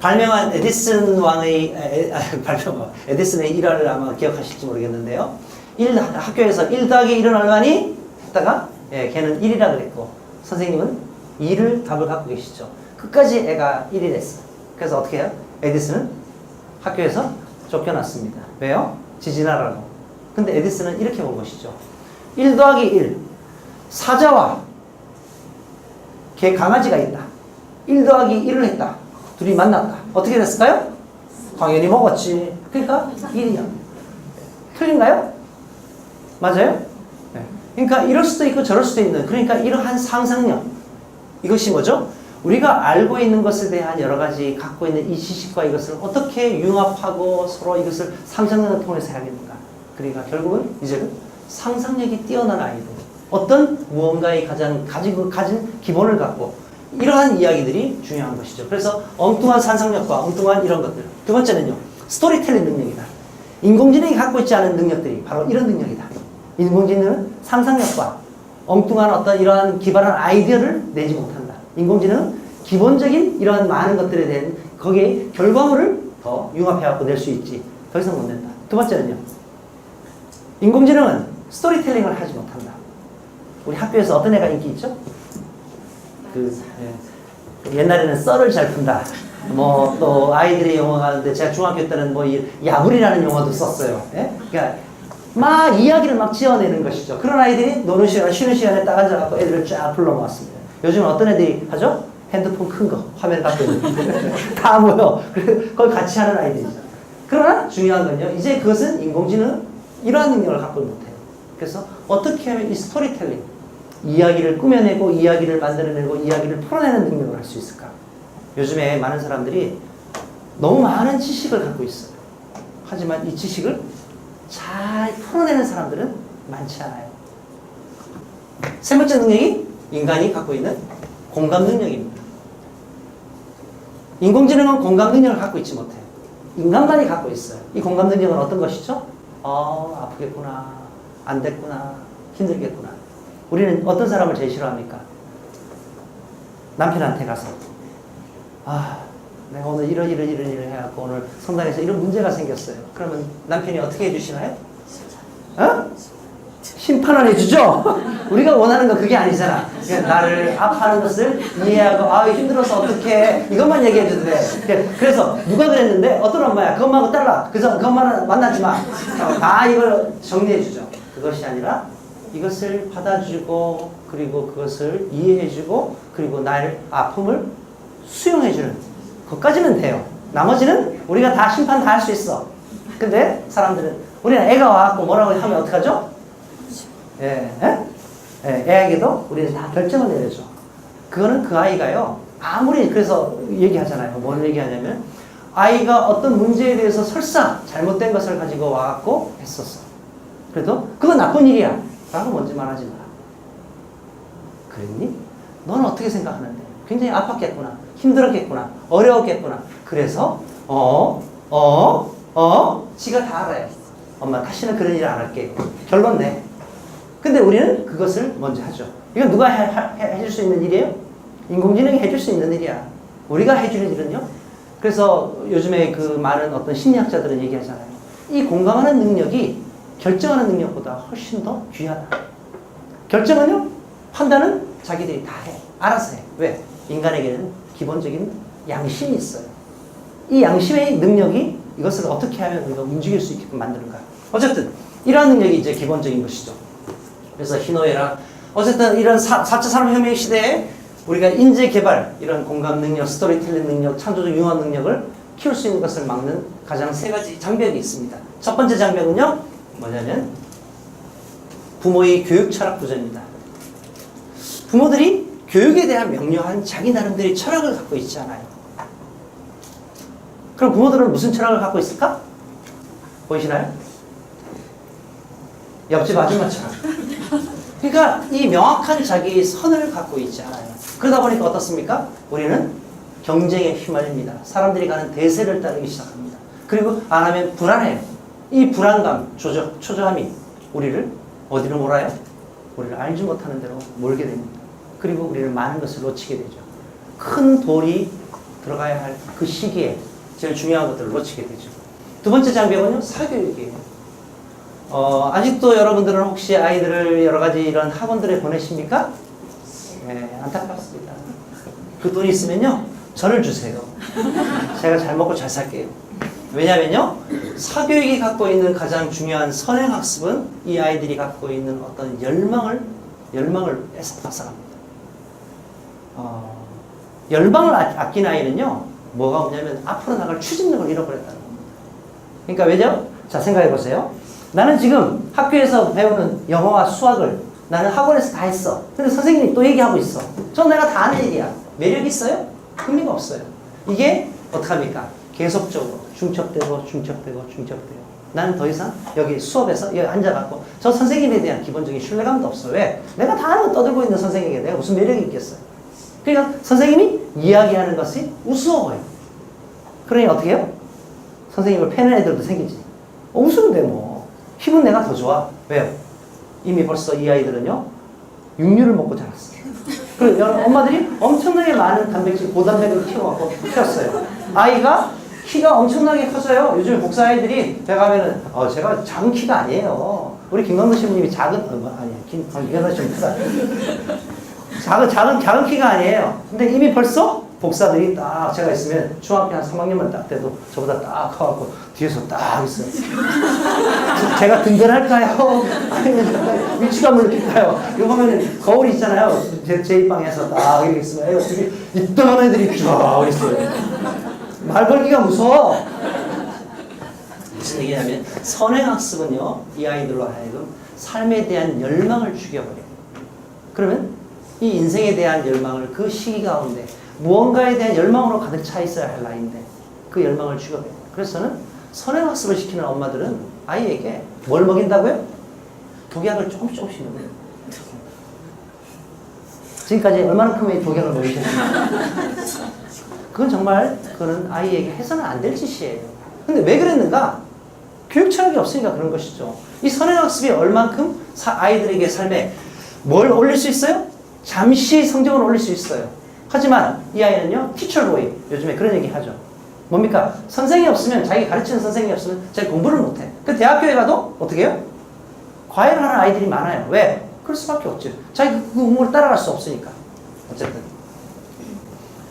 발명한 에디슨 왕의 에디슨의 일화를 아마 기억하실지 모르겠는데요. 학교에서 1 더하기 1은 얼마니? 했다가 걔는 1이라 그랬고 선생님은 2를 답을 갖고 계시죠. 끝까지 애가 1이 됐어요. 그래서 어떻게 해요? 에디슨은 학교에서 쫓겨났습니다. 왜요? 지진하라고. 근데 에디슨은 이렇게 본 것이죠. 1 더하기 1. 사자와 개 강아지가 있다. 1 더하기 1을 했다. 둘이 만났다. 어떻게 됐을까요? 당연히 먹었지. 그러니까 1이야. 틀린가요? 맞아요? 네. 그러니까 이럴 수도 있고 저럴 수도 있는, 그러니까 이러한 상상력, 이것이 뭐죠? 우리가 알고 있는 것에 대한 여러 가지 갖고 있는 이 지식과 이것을 어떻게 융합하고 서로 이것을 상상력을 통해서 해야겠는가? 그러니까 결국은 이제는 상상력이 뛰어난 아이들, 어떤 무언가에 가진 기본을 갖고 이러한 이야기들이 중요한 것이죠. 그래서 엉뚱한 상상력과 엉뚱한 이런 것들. 두 번째는요, 스토리텔링 능력이다. 인공지능이 갖고 있지 않은 능력들이 바로 이런 능력이다. 인공지능은 상상력과 엉뚱한 어떤 이러한 기발한 아이디어를 내지 못한다. 인공지능은 기본적인 이러한 많은 것들에 대한 거기에 결과물을 더 융합해갖고 낼 수 있지. 더 이상 못 낸다. 두 번째는요, 인공지능은 스토리텔링을 하지 못한다. 우리 학교에서 어떤 애가 인기 있죠? 옛날에는 썰을 잘 푼다. 뭐 또 아이들의 용어가 하는데 제가 중학교 때는 뭐 야불이라는 용어도 썼어요. 예? 그러니까 막 이야기를 막 지어내는 것이죠. 그런 아이들이 노는 시간, 쉬는 시간에 딱 앉아갖고 애들을 쫙 불러모았습니다. 요즘은 어떤 애들이 하죠? 핸드폰 큰 거, 화면 갖고 있는 다 모여. 그걸 같이 하는 아이들이죠. 그러나 중요한 건요, 이제 그것은 인공지능은 이러한 능력을 갖고 못해요. 그래서 어떻게 하면 이 스토리텔링, 이야기를 꾸며내고 이야기를 만들어내고 이야기를 풀어내는 능력을 할 수 있을까? 요즘에 많은 사람들이 너무 많은 지식을 갖고 있어요. 하지만 이 지식을 잘 풀어내는 사람들은 많지 않아요. 세 번째 능력이 인간이 갖고 있는 공감 능력입니다. 인공지능은 공감 능력을 갖고 있지 못해요. 인간만이 갖고 있어요. 이 공감 능력은 어떤 것이죠? 아프겠구나, 안 됐구나, 힘들겠구나. 우리는 어떤 사람을 제일 싫어합니까? 남편한테 가서 내가 오늘 이런 일을 해갖고 오늘 성당에서 이런 문제가 생겼어요. 그러면 남편이 어떻게 해주시나요? 심판을 해주죠? 우리가 원하는 건 그게 아니잖아. 그냥 나를 아파하는 것을 이해하고 힘들어서 어떡해 이것만 얘기해줘도 돼. 그래서 누가 그랬는데 어떤 엄마야 그 엄마하고 딸라. 그래서 그 엄마는 만나지 마. 다 이걸 정리해주죠. 그것이 아니라 이것을 받아주고 그리고 그것을 이해해주고 그리고 나의 아픔을 수용해주는 것까지는 돼요. 나머지는 우리가 다 심판 다 할 수 있어. 근데 사람들은 우리는 애가 와갖고 뭐라고 하면 어떡하죠? 애에게도 우리는 다 결정을 내려줘. 그거는 그 아이가요, 아무리 그래서 얘기하잖아요. 뭘 얘기하냐면 아이가 어떤 문제에 대해서 설사 잘못된 것을 가지고 와갖고 했었어. 그래도 그건 나쁜 일이야 라고 먼저 말하지 마라. 그랬니? 넌 어떻게 생각하는데? 굉장히 아팠겠구나, 힘들었겠구나, 어려웠겠구나. 그래서 지가 다 알아요. 엄마 다시는 그런 일 안 할게. 결론 내. 근데 우리는 그것을 먼저 하죠. 이건 누가 해줄 수 있는 일이에요? 인공지능이 해줄 수 있는 일이야. 우리가 해주는 일은요. 그래서 요즘에 그 많은 어떤 심리학자들은 얘기하잖아요. 이 공감하는 능력이 결정하는 능력보다 훨씬 더 귀하다. 결정은요, 판단은 자기들이 다 해. 알아서 해. 왜? 인간에게는 기본적인 양심이 있어요. 이 양심의 능력이 이것을 어떻게 하면 우리가 움직일 수 있게끔 만드는가. 어쨌든 이러한 능력이 이제 기본적인 것이죠. 그래서 희노애락, 어쨌든 이런 4차 산업혁명 시대에 우리가 인재 개발, 이런 공감 능력, 스토리텔링 능력, 창조적 융합 능력을 키울 수 있는 것을 막는 가장 세 가지 장벽이 있습니다. 첫 번째 장벽은요, 뭐냐면 부모의 교육 철학 부전입니다. 부모들이 교육에 대한 명료한 자기 나름대로의 철학을 갖고 있지 않아요. 그럼 부모들은 무슨 철학을 갖고 있을까? 보이시나요? 옆집 아줌마처럼. 그러니까 이 명확한 자기의 선을 갖고 있지 않아요. 그러다 보니까 어떻습니까? 우리는 경쟁에 휘말립니다. 사람들이 가는 대세를 따르기 시작합니다. 그리고 안 하면 불안해요. 이 불안감, 초조함이 우리를 어디로 몰아요? 우리를 알지 못하는 대로 몰게 됩니다. 그리고 우리는 많은 것을 놓치게 되죠. 큰 돌이 들어가야 할 그 시기에 제일 중요한 것들을 놓치게 되죠. 두 번째 장벽은요, 사교육이에요. 아직도 여러분들은 혹시 아이들을 여러 가지 이런 학원들에 보내십니까? 네, 안타깝습니다. 그 돈 있으면요, 저를 주세요. 제가 잘 먹고 잘 살게요. 왜냐면요, 사교육이 갖고 있는 가장 중요한 선행학습은 이 아이들이 갖고 있는 어떤 열망을 뺏어갑니다. 열망을 아낀 아이는요, 뭐가 없냐면 앞으로 나갈 추진력을 잃어버렸다는 겁니다. 그러니까 왜죠? 자, 생각해 보세요. 나는 지금 학교에서 배우는 영어와 수학을 나는 학원에서 다 했어. 근데 선생님이 또 얘기하고 있어. 저 내가 다 아는 얘기야. 매력 있어요? 흥미가 없어요. 이게 어떡합니까? 계속적으로 중첩되고 나는 더 이상 여기 수업에서 여기 앉아갖고 저 선생님에 대한 기본적인 신뢰감도 없어. 왜? 내가 다 아는 거 떠들고 있는 선생님에게 내가 무슨 매력이 있겠어요? 그러니까 선생님이 이야기하는 것이 우스워 보여요. 그러니 어떻게 해요? 선생님을 패는 애들도 생기지. 웃으면 돼 뭐. 힘은 내가 더 좋아. 왜요? 이미 벌써 이 아이들은요, 육류를 먹고 자랐어. 그리고 엄마들이 엄청나게 많은 단백질, 고단백을 키워갖고 키웠어요. 아이가 키가 엄청나게 커져요. 요즘 복사 아이들이 제가 가면은, 제가 작은 키가 아니에요. 우리 김광도 신부님이 김광도 신부 크다. 작은 키가 아니에요. 근데 이미 벌써 복사들이 딱 제가 있으면 중학교 한 3학년만 딱 돼도 저보다 딱 커갖고 뒤에서 딱 있어요. 제가 든든할까요? 아니면 위치감을 느낄까요? 이거 보면 거울이 있잖아요. 제 입방에서 딱 이렇게 있으면 애들이 이딴 애들이 쫙 있어요. 말 걸기가 무서워. 무슨 얘기냐면 선행학습은요, 이 아이들로 하여금 삶에 대한 열망을 죽여버려요. 그러면 이 인생에 대한 열망을 그 시기 가운데 무언가에 대한 열망으로 가득 차 있어야 할 나이인데 그 열망을 죽여버려요. 그래서 저는 선행학습을 시키는 엄마들은 아이에게 뭘 먹인다고요? 독약을 조금씩 먹여요. 지금까지 얼마나 크면 독약을 먹이셨습니까? 그거는 아이에게 해서는 안 될 짓이에요. 근데 왜 그랬는가? 교육 철학이 없으니까 그런 것이죠. 이 선행학습이 얼만큼 아이들에게 삶에 뭘 올릴 수 있어요? 잠시 성적을 올릴 수 있어요. 하지만 이 아이는요, 티처보이, 요즘에 그런 얘기 하죠. 뭡니까? 선생이 없으면, 자기 가르치는 선생이 없으면 자기 공부를 못해. 그 대학교에 가도 어떻게 해요? 과외를 하는 아이들이 많아요. 왜? 그럴 수밖에 없죠. 자기 그 공부를 따라갈 수 없으니까. 어쨌든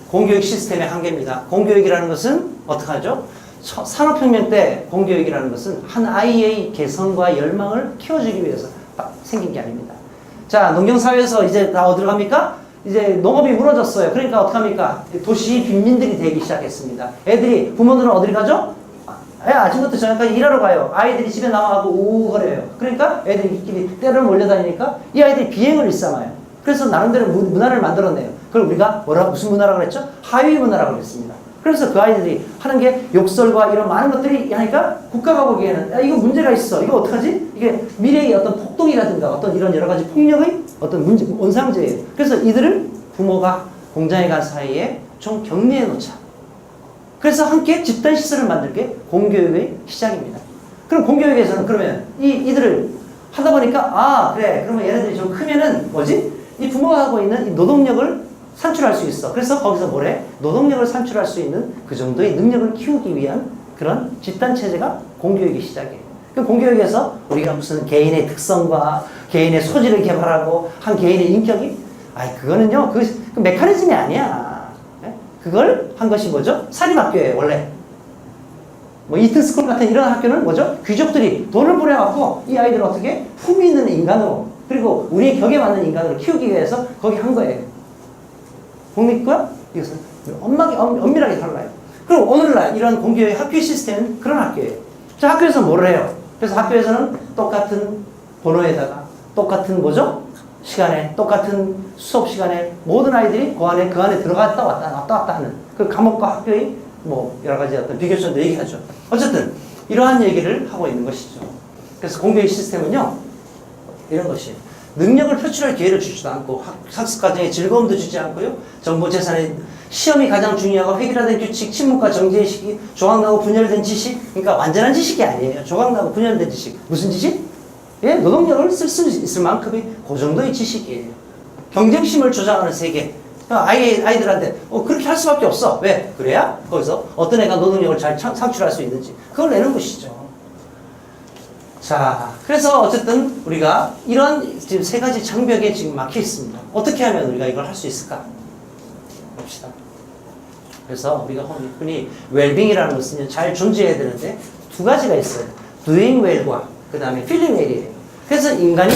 공교육 시스템의 한계입니다. 공교육이라는 것은 어떻게 하죠? 산업혁명 때 공교육이라는 것은 한 아이의 개성과 열망을 키워주기 위해서 생긴 게 아닙니다. 자, 농경사회에서 이제 다 어디로 갑니까? 이제 농업이 무너졌어요. 그러니까 어떡합니까? 도시 빈민들이 되기 시작했습니다. 애들이, 부모들은 어디로 가죠? 아침부터 저녁까지 일하러 가요. 아이들이 집에 나와가고 우거려요. 그러니까 애들끼리 때를 몰려다니니까 이 아이들이 비행을 일삼아요. 그래서 나름대로 문화를 만들어내요. 그걸 우리가 무슨 문화라고 그랬죠? 하위 문화라고 그랬습니다. 그래서 그 아이들이 하는 게 욕설과 이런 많은 것들이 하니까 국가가 보기에는 야, 이거 문제가 있어. 이거 어떡하지? 이게 미래의 어떤 폭동이라든가 어떤 이런 여러 가지 폭력의 어떤 문제, 원상제예요. 그래서 이들을 부모가 공장에 간 사이에 좀 격리해 놓자. 그래서 함께 집단시설을 만들게 공교육의 시작입니다. 그럼 공교육에서는 그러면 이들을 하다 보니까 그래. 그러면 얘네들이 좀 크면은 뭐지? 이 부모가 하고 있는 이 노동력을 산출할 수 있어. 그래서 거기서 뭐래? 노동력을 산출할 수 있는 그 정도의 능력을 키우기 위한 그런 집단체제가 공교육의 시작이에요. 그 공교육에서 우리가 무슨 개인의 특성과 개인의 소질을 개발하고 한 개인의 인격이 그거는요, 그 메커니즘이 아니야. 네? 그걸 한 것이 뭐죠? 사립학교예요, 원래. 뭐 이튼스쿨 같은 이런 학교는 뭐죠? 귀족들이 돈을 뿌려갖고 이 아이들을 어떻게 품위 있는 인간으로, 그리고 우리의 격에 맞는 인간으로 키우기 위해서 거기 한 거예요. 공립과 이것은 엄밀하게 달라요. 그럼 오늘날 이런 공교의 학교 시스템은 그런 학교예요. 저 학교에서 뭐를 해요? 그래서 학교에서는 똑같은 번호에다가 똑같은 뭐죠? 시간에 똑같은 수업 시간에 모든 아이들이 그 안에 들어갔다 왔다 하는 그 과목과 학교의 뭐 여러 가지 어떤 비교점도 얘기하죠. 어쨌든 이러한 얘기를 하고 있는 것이죠. 그래서 공교의 시스템은요 이런 것이 능력을 표출할 기회를 주지도 않고 학습 과정에 즐거움도 주지 않고요. 정보 재산의 시험이 가장 중요하고 획일화된 규칙, 침묵과 정제의 시기, 조각나고 분열된 지식, 그러니까 완전한 지식이 아니에요. 조각나고 분열된 지식. 무슨 지식? 예, 노동력을 쓸 수 있을 만큼의 그 정도의 지식이에요. 경쟁심을 조장하는 세계. 아이들한테 그렇게 할 수밖에 없어. 왜? 그래야 거기서 어떤 애가 노동력을 잘 창출할 수 있는지 그걸 내는 것이죠. 자, 그래서 어쨌든 우리가 이런 지금 세 가지 장벽에 지금 막혀 있습니다. 어떻게 하면 우리가 이걸 할 수 있을까? 봅시다. 그래서 우리가 흔히 웰빙이라는 것은 잘 존재해야 되는데 두 가지가 있어요. doing well과 그 다음에 feeling well이에요. 그래서 인간이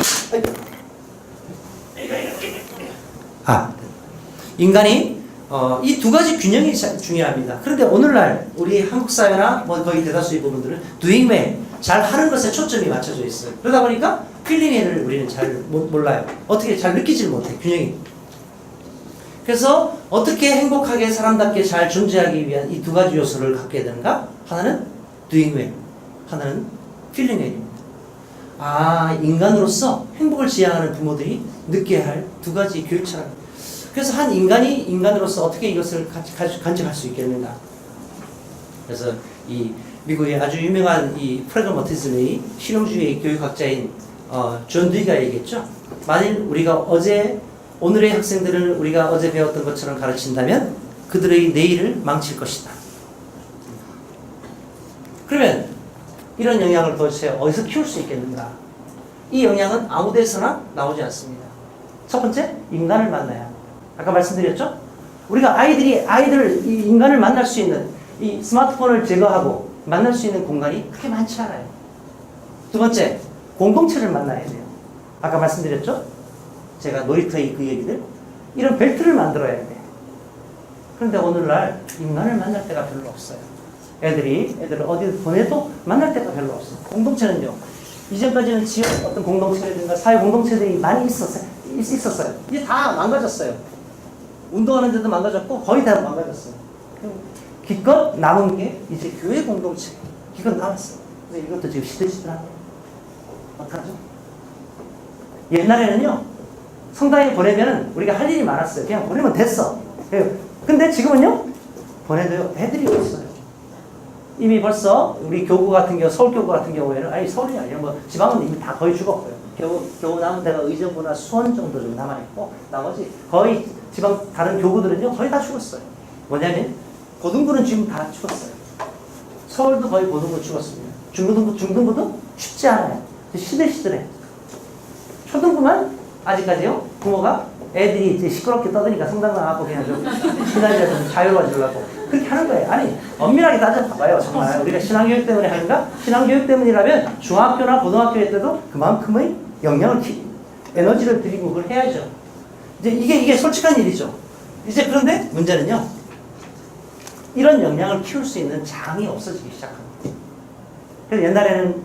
이 두 가지 균형이 중요합니다. 그런데 오늘날 우리 한국 사회나 뭐 거의 대다수의 부분들은 doing well, 잘 하는 것에 초점이 맞춰져 있어요. 그러다 보니까 feeling well을 우리는 잘 몰라요. 어떻게 잘 느끼질 못해, 균형이. 그래서 어떻게 행복하게 사람답게 잘 존재하기 위한 이 두 가지 요소를 갖게 되는가? 하나는 doing well, 하나는 feeling well입니다. 인간으로서 행복을 지향하는 부모들이 느껴야 할 두 가지 교육 철학. 그래서 한 인간이 인간으로서 어떻게 이것을 간직할 수 있겠는가? 그래서 이 미국의 아주 유명한 이 프래그마티즘의 실용주의 교육학자인 존 듀이가 얘기했죠. 만일 우리가 오늘의 학생들을 우리가 어제 배웠던 것처럼 가르친다면 그들의 내일을 망칠 것이다. 그러면 이런 영향을 도대체 어디서 키울 수 있겠는가? 이 영향은 아무 데서나 나오지 않습니다. 첫 번째, 인간을 만나야 합니다. 아까 말씀드렸죠? 우리가 이 인간을 만날 수 있는 이 스마트폰을 제거하고 만날 수 있는 공간이 그렇게 많지 않아요. 두 번째, 공동체를 만나야 돼요. 아까 말씀드렸죠? 제가 놀이터의 그 얘기들. 이런 벨트를 만들어야 돼. 그런데 오늘날 인간을 만날 때가 별로 없어요. 애들을 어디 보내도 만날 데가 별로 없어요. 공동체는요. 이전까지는 지역 어떤 공동체라든가 사회 공동체들이 많이 있었어요. 이제 다 망가졌어요. 운동하는 데도 망가졌고 거의 다 망가졌어요. 기껏 남은 게 이제 교회 공동체. 기껏 남았어요. 근데 이것도 지금 시들시들하네요. 어떡하죠? 옛날에는요. 성당에 보내면 우리가 할 일이 많았어요. 그냥 보내면 됐어. 근데 지금은요. 보내도요. 애들이 없어요. 이미 벌써 우리 교구 같은 경우, 서울교구 같은 경우에는 서울이 아니라 뭐 지방은 이미 다 거의 죽었고요. 교구 남은 데가 의정부나 수원 정도 좀 남아있고 나머지 거의 지방 다른 교구들은요 거의 다 죽었어요. 뭐냐면 고등부는 지금 다 죽었어요. 서울도 거의 고등부 죽었습니다. 중등부도 쉽지 않아요. 시들시들해. 초등부만 아직까지요 부모가 애들이 이제 시끄럽게 떠드니까 성당 나가고 그냥 좀 신앙이라 좀 자유로워지려고 그렇게 하는 거예요. 아니 엄밀하게 따져봐봐요. 정말 우리가 신앙교육 때문에 하는가? 신앙교육 때문이라면 중학교나 고등학교 때도 그만큼의 영향을 에너지를 들이고 그걸 해야죠. 이제 이게 솔직한 일이죠. 이제 그런데 문제는요. 이런 영향을 키울 수 있는 장이 없어지기 시작합니다. 그래서 옛날에는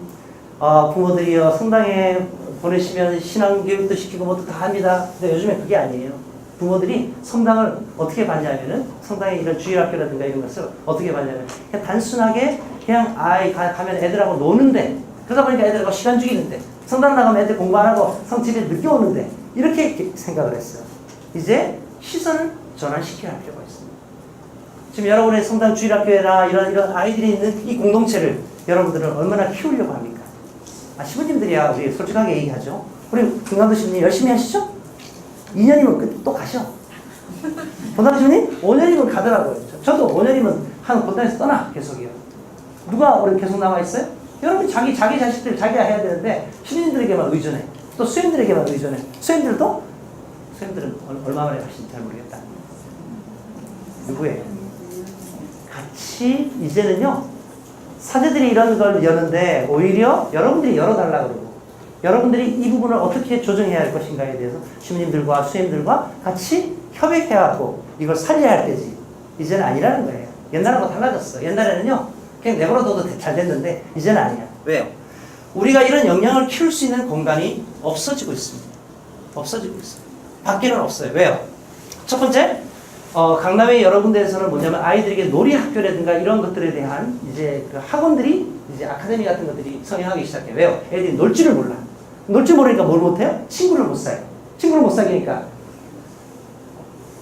부모들이요 성당에 보내시면 신앙교육도 시키고 뭐도 다 합니다. 근데 요즘에 그게 아니에요. 부모들이 성당을 어떻게 봤냐면은 성당에 이런 주일학교라든가 이런 것을 어떻게 봤냐면 그냥 단순하게 그냥 가면 애들하고 노는데 그러다 보니까 애들하고 시간 죽이는데 성당 나가면 애들 공부 안 하고 집에 늦게 오는데 이렇게 생각을 했어요. 이제 시선을 전환시켜야 할 필요가 있습니다. 지금 여러분의 성당 주일학교나 이런 아이들이 있는 이 공동체를 여러분들은 얼마나 키우려고 합니까? 시부님들이야 우리 솔직하게 얘기하죠. 우리 김감도 시부님 열심히 하시죠? 2년이면 또 가셔. 본당 시부님 5년이면 가더라고요. 저도 5년이면 한 본당에서 떠나 계속이요. 누가 우리 계속 남아있어요? 여러분 자기 자식들 자기가 해야 되는데 시부님들에게만 의존해. 또 수행들에게만 의존해. 수행들은 얼마 만에 가신지 잘 모르겠다. 누구예요? 같이 이제는요. 사제들이 이런 걸 여는데 오히려 여러분들이 열어달라고 그러고 여러분들이 이 부분을 어떻게 조정해야 할 것인가에 대해서 시민님들과 수행들과 같이 협약해야 하고 이걸 살려야 할 때지. 이제는 아니라는 거예요. 옛날하고 달라졌어. 옛날에는요, 그냥 내버려둬도 잘 됐는데, 이제는 아니야. 왜요? 우리가 이런 역량을 키울 수 있는 공간이 없어지고 있습니다. 없어지고 있어요. 밖에는 없어요. 왜요? 첫 번째, 강남의 여러 군데에서는 뭐냐면 아이들에게 놀이학교라든가 이런 것들에 대한 이제 그 학원들이 이제 아카데미 같은 것들이 성행하기 시작해요. 왜요? 애들이 놀 줄을 몰라. 놀 줄 모르니까 뭘 못해요? 친구를 못 사요. 친구를 못 사귀니까.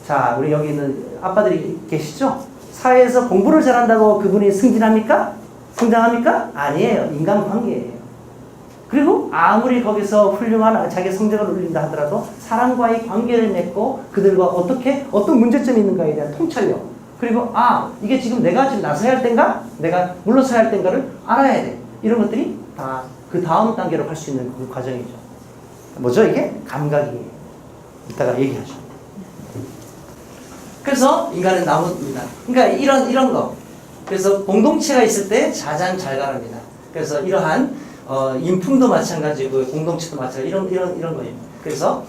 자, 우리 여기 있는 아빠들이 계시죠? 사회에서 공부를 잘한다고 그분이 승진합니까? 성장합니까? 아니에요. 인간관계예요. 그리고 아무리 거기서 훌륭한 자기 성적을 올린다 하더라도 사람과의 관계를 맺고 그들과 어떤 문제점이 있는가에 대한 통찰력. 그리고 이게 지금 내가 지금 나서야 할 땐가? 내가 물러서야 할 땐가를 알아야 돼. 이런 것들이 다 그 다음 단계로 갈 수 있는 그 과정이죠. 뭐죠 이게? 감각이에요. 이따가 얘기하죠. 그래서 인간은 나무입니다. 그러니까 이런 거. 그래서 공동체가 있을 때 가장 잘 가랍니다. 그래서 이러한 인품도 마찬가지고 공동체도 마찬가지고 이런 거예요. 그래서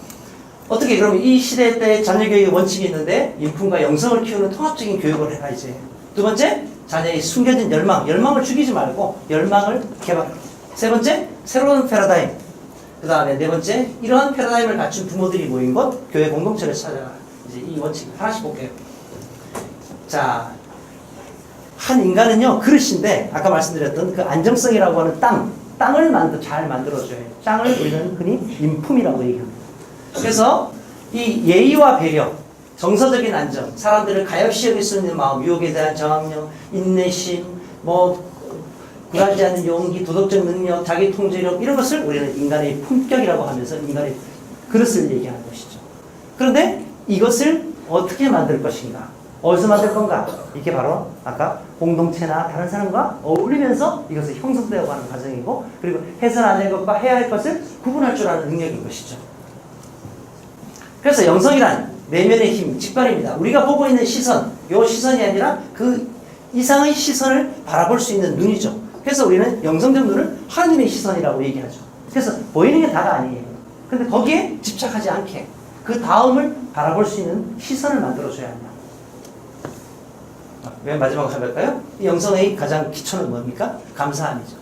어떻게 그러면 이 시대 때 자녀 교육의 원칙이 있는데 인품과 영성을 키우는 통합적인 교육을 해라 이제. 두 번째, 자녀의 숨겨진 열망을 죽이지 말고 열망을 개발하라. 세 번째, 새로운 패러다임. 그 다음에 네 번째, 이러한 패러다임을 갖춘 부모들이 모인 곳 교회 공동체를 찾아라. 이제 이 원칙 하나씩 볼게요. 자, 한 인간은요 그릇인데 아까 말씀드렸던 그 안정성이라고 하는 땅을 잘 만들어줘야 해요. 땅을 우리는 흔히 인품이라고 얘기합니다. 그래서 이 예의와 배려, 정서적인 안정, 사람들을 가엾이 여길 수 있는 마음, 유혹에 대한 저항력, 인내심, 굴하지 않는 용기, 도덕적 능력, 자기 통제력 이런 것을 우리는 인간의 품격이라고 하면서 인간의 그릇을 얘기하는 것이죠. 그런데 이것을 어떻게 만들 것인가? 어디서 만들 건가? 이게 바로 아까 공동체나 다른 사람과 어울리면서 이것을 형성되어 가는 과정이고 그리고 해서는 안 될 것과 해야 할 것을 구분할 줄 아는 능력인 것이죠. 그래서 영성이란 내면의 힘, 직관입니다. 우리가 보고 있는 시선, 요 시선이 아니라 그 이상의 시선을 바라볼 수 있는 눈이죠. 그래서 우리는 영성적 눈을 하나님의 시선이라고 얘기하죠. 그래서 보이는 게 다가 아니에요. 근데 거기에 집착하지 않게 그 다음을 바라볼 수 있는 시선을 만들어줘야 한다. 맨 마지막으로 해볼까요? 이 영성의 가장 기초는 뭡니까? 감사함이죠.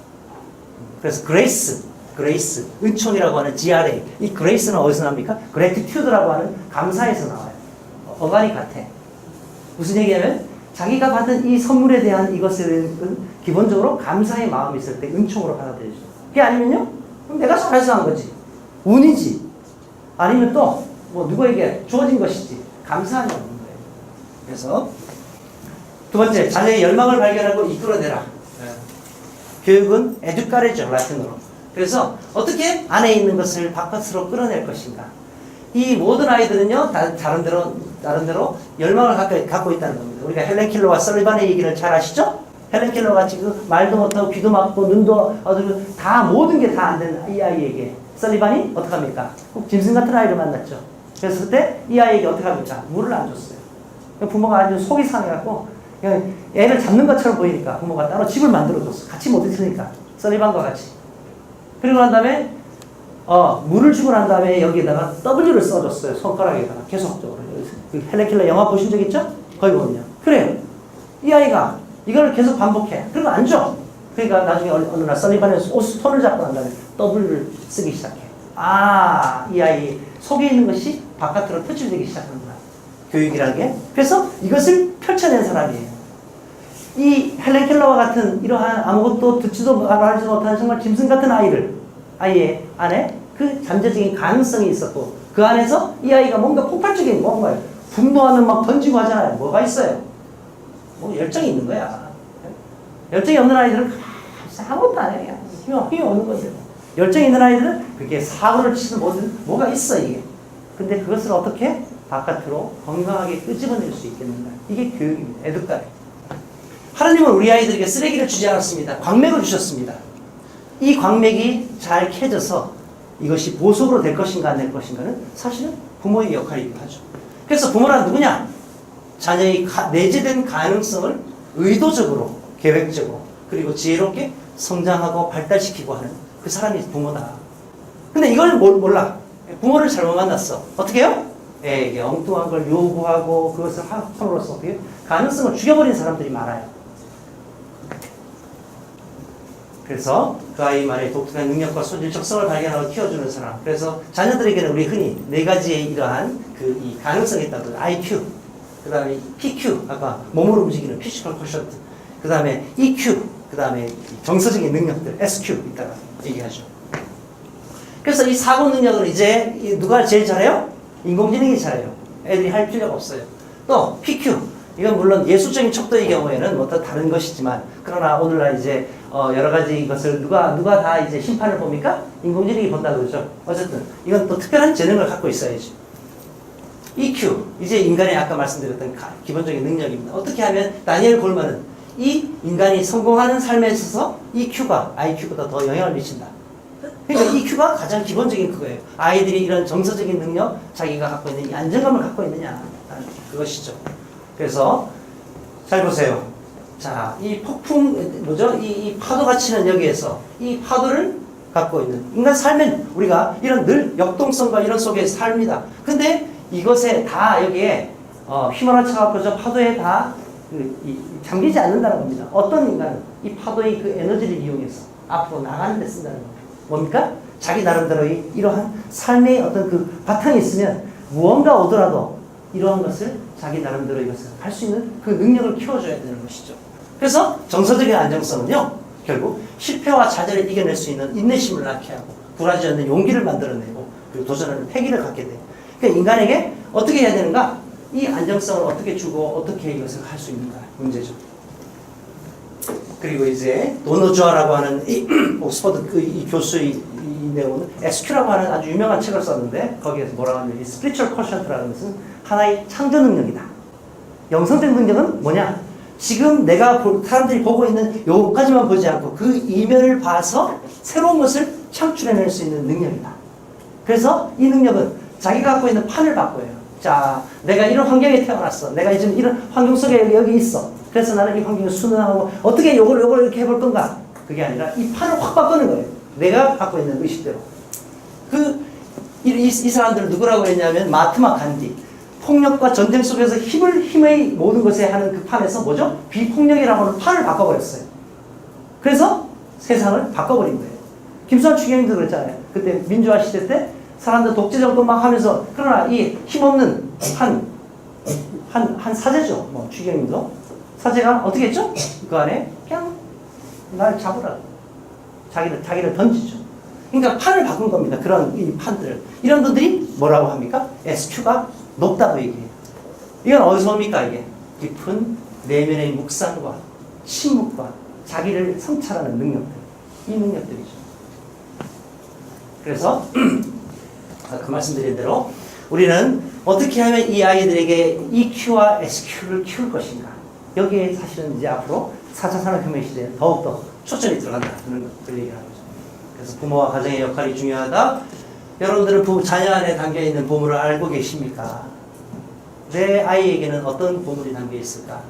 그래서 그레이스, 은총이라고 하는 GRA. 이 그레이스는 어디서 납니까? 그래티튜드라고 하는 감사에서 나와요. 어간이 같아. 무슨 얘기냐면 자기가 받은 이 선물에 대한 이것은 기본적으로 감사의 마음이 있을 때 은총으로 받아들여져. 그게 아니면요? 그럼 내가 잘해서 한 거지. 운이지. 아니면 또 누구에게 주어진 것이지. 감사함이 없는 거예요. 그래서 두 번째, 자녀의 열망을 발견하고 이끌어내라. 교육은 에듀카레죠, 라틴어로. 그래서 어떻게 안에 있는 것을 바깥으로 끌어낼 것인가. 이 모든 아이들은요, 나름대로 열망을 갖고 있다는 겁니다. 우리가 헬렌 켈러와 설리반의 얘기를 잘 아시죠? 헬렌 켈러가 지금 말도 못하고 귀도 막고 눈도 다 모든 게 다 안 되는 이 아이에게 설리반이 어떻게 합니까? 꼭 짐승 같은 아이를 만났죠. 그래서 그때 이 아이에게 어떻게 합니까? 물을 안 줬어요. 부모가 아주 속이 상해갖고 그냥 애를 잡는 것처럼 보이니까 부모가 따로 집을 만들어줬어. 같이 못 있으니까. 설리반과 같이. 그리고 난 다음에 물을 주고 난 다음에 여기에다가 W를 써줬어요. 손가락에다가 계속적으로. 그 헬렌 켈러 영화 보신 적 있죠? 거기 보면요. 그래요. 이 아이가 이걸 계속 반복해. 그리고 안 줘. 그러니까 나중에 어느 날 설리반의 손을 잡고 난 다음에 W를 쓰기 시작해. 이 아이 속에 있는 것이 바깥으로 표출되기 시작하는구나. 교육이라는 게. 그래서 이것을 펼쳐낸 사람이에요. 이 헬렌 켈러와 같은 이러한 아무것도 듣지도 말하지도 못하는 정말 짐승 같은 아이의 안에 그 잠재적인 가능성이 있었고 그 안에서 이 아이가 뭔가 폭발적인 뭔가요. 분노하면 막 던지고 하잖아요. 뭐가 있어요? 열정이 있는 거야. 열정이 없는 아이들은 아무것도 안 해요. 힘이 없는 거죠. 열정이 있는 아이들은 그게 사고를 치는 뭐가 있어 이게. 근데 그것을 어떻게 바깥으로 건강하게 끄집어낼 수 있겠는가. 이게 교육입니다. 에듀카레. 하나님은 우리 아이들에게 쓰레기를 주지 않았습니다. 광맥을 주셨습니다. 이 광맥이 잘 캐져서 이것이 보석으로 될 것인가 안 될 것인가는 사실은 부모의 역할이기도 하죠. 그래서 부모란 누구냐? 자녀의 내재된 가능성을 의도적으로, 계획적으로, 그리고 지혜롭게 성장하고 발달시키고 하는 그 사람이 부모다. 근데 이걸 몰라. 부모를 잘못 만났어. 어떻게 해요? 애에게 엉뚱한 걸 요구하고 그것을 함으로써 가능성을 죽여버린 사람들이 많아요. 그래서 그 아이만의 독특한 능력과 소질, 적성을 발견하고 키워주는 사람. 그래서 자녀들에게는 우리 흔히 네 가지의 이러한 이 가능성이 있다고 IQ, 그 다음에 PQ, 아까 몸으로 움직이는 피지컬 쿼션트, 그 다음에 EQ, 그 다음에 정서적인 능력들 SQ 이따가 얘기하죠. 그래서 이 사고 능력을 이제 누가 제일 잘해요? 인공지능이 잘해요. 애들이 할 필요가 없어요. 또 PQ, 이건 물론 예술적인 척도의 경우에는 뭐 또 다른 것이지만, 그러나 오늘날 이제 여러 가지 것을 누가 다 이제 심판을 봅니까? 인공지능이 본다 그러죠. 어쨌든 이건 또 특별한 재능을 갖고 있어야지. EQ, 이제 인간의 아까 말씀드렸던 기본적인 능력입니다. 어떻게 하면 다니엘 골만은 이 인간이 성공하는 삶에 있어서 EQ가 IQ보다 더 영향을 미친다. 그러니까 EQ가 가장 기본적인 그거예요. 아이들이 이런 정서적인 능력, 자기가 갖고 있는 이 안정감을 갖고 있느냐, 그것이죠. 그래서 잘 보세요. 자, 이 폭풍 뭐죠? 이 파도가 치는 여기에서 이 파도를 갖고 있는 인간 삶은 우리가 이런 늘 역동성과 이런 속에 삽니다. 근데 이것에 다 여기에 휘몰아쳐갖고 저 파도에 다 잠기지 않는다는 겁니다. 어떤 인간은 이 파도의 그 에너지를 이용해서 앞으로 나가는 데 쓴다는 겁니다. 뭡니까? 자기 나름대로의 이러한 삶의 어떤 그 바탕이 있으면 무언가 오더라도 이러한 것을 자기 나름대로 이것을 할 수 있는 그 능력을 키워줘야 되는 것이죠. 그래서 정서적인 안정성은요, 결국 실패와 좌절을 이겨낼 수 있는 인내심을 낳게 하고 굴하지 않는 용기를 만들어내고 그리고 도전하는 패기를 갖게 돼요. 그러니까 인간에게 어떻게 해야 되는가? 이 안정성을 어떻게 주고 어떻게 이것을 할 수 있는가 문제죠. 그리고 이제 도너주아라고 하는 이 옥스퍼드 이 교수의 이 내용은 SQ라고 하는 아주 유명한 책을 썼는데 거기에서 뭐라고 하냐면 이 스피리추얼 쿼션트라는 것은 하나의 창조 능력이다. 영성적 능력은 뭐냐? 지금 내가 사람들이 보고 있는 요것까지만 보지 않고 그 이면을 봐서 새로운 것을 창출해낼 수 있는 능력이다. 그래서 이 능력은 자기가 갖고 있는 판을 바꿔요. 자, 내가 이런 환경에 태어났어. 내가 지금 이런 환경 속에 여기 있어. 그래서 나는 이 환경을 순응하고 어떻게 요걸 이렇게 해볼 건가? 그게 아니라 이 판을 확 바꾸는 거예요. 내가 갖고 있는 의식대로. 이 사람들을 누구라고 했냐면 마트마 간디. 폭력과 전쟁 속에서 힘의 모든 것에 하는 그 판에서 뭐죠? 비폭력이라고 하는 판을 바꿔버렸어요. 그래서 세상을 바꿔버린 거예요. 김수환 추기경도 그랬잖아요. 그때 민주화 시대 때 사람들 독재 정권 막 하면서, 그러나 이 힘없는 한 사제죠. 뭐 추기경도 사제가 어떻게 했죠? 그 안에 그냥 날 잡으라. 자기를 던지죠. 그러니까 판을 바꾼 겁니다. 그런 이 판들. 이런 분들이 뭐라고 합니까? SQ가 높다고 얘기해요. 이건 어디서 옵니까, 이게? 깊은 내면의 묵상과 침묵과 자기를 성찰하는 능력들. 이 능력들이죠. 그래서 그 말씀드린 대로 우리는 어떻게 하면 이 아이들에게 EQ와 SQ를 키울 것인가. 여기에 사실은 이제 앞으로 4차 산업혁명 시대에 더욱더 초점이 들어간다. 그런 것들 얘기를 하는 거죠. 그래서 부모와 가정의 역할이 중요하다. 여러분들은 자녀 안에 담겨있는 보물을 알고 계십니까? 내 아이에게는 어떤 보물이 담겨 있을까?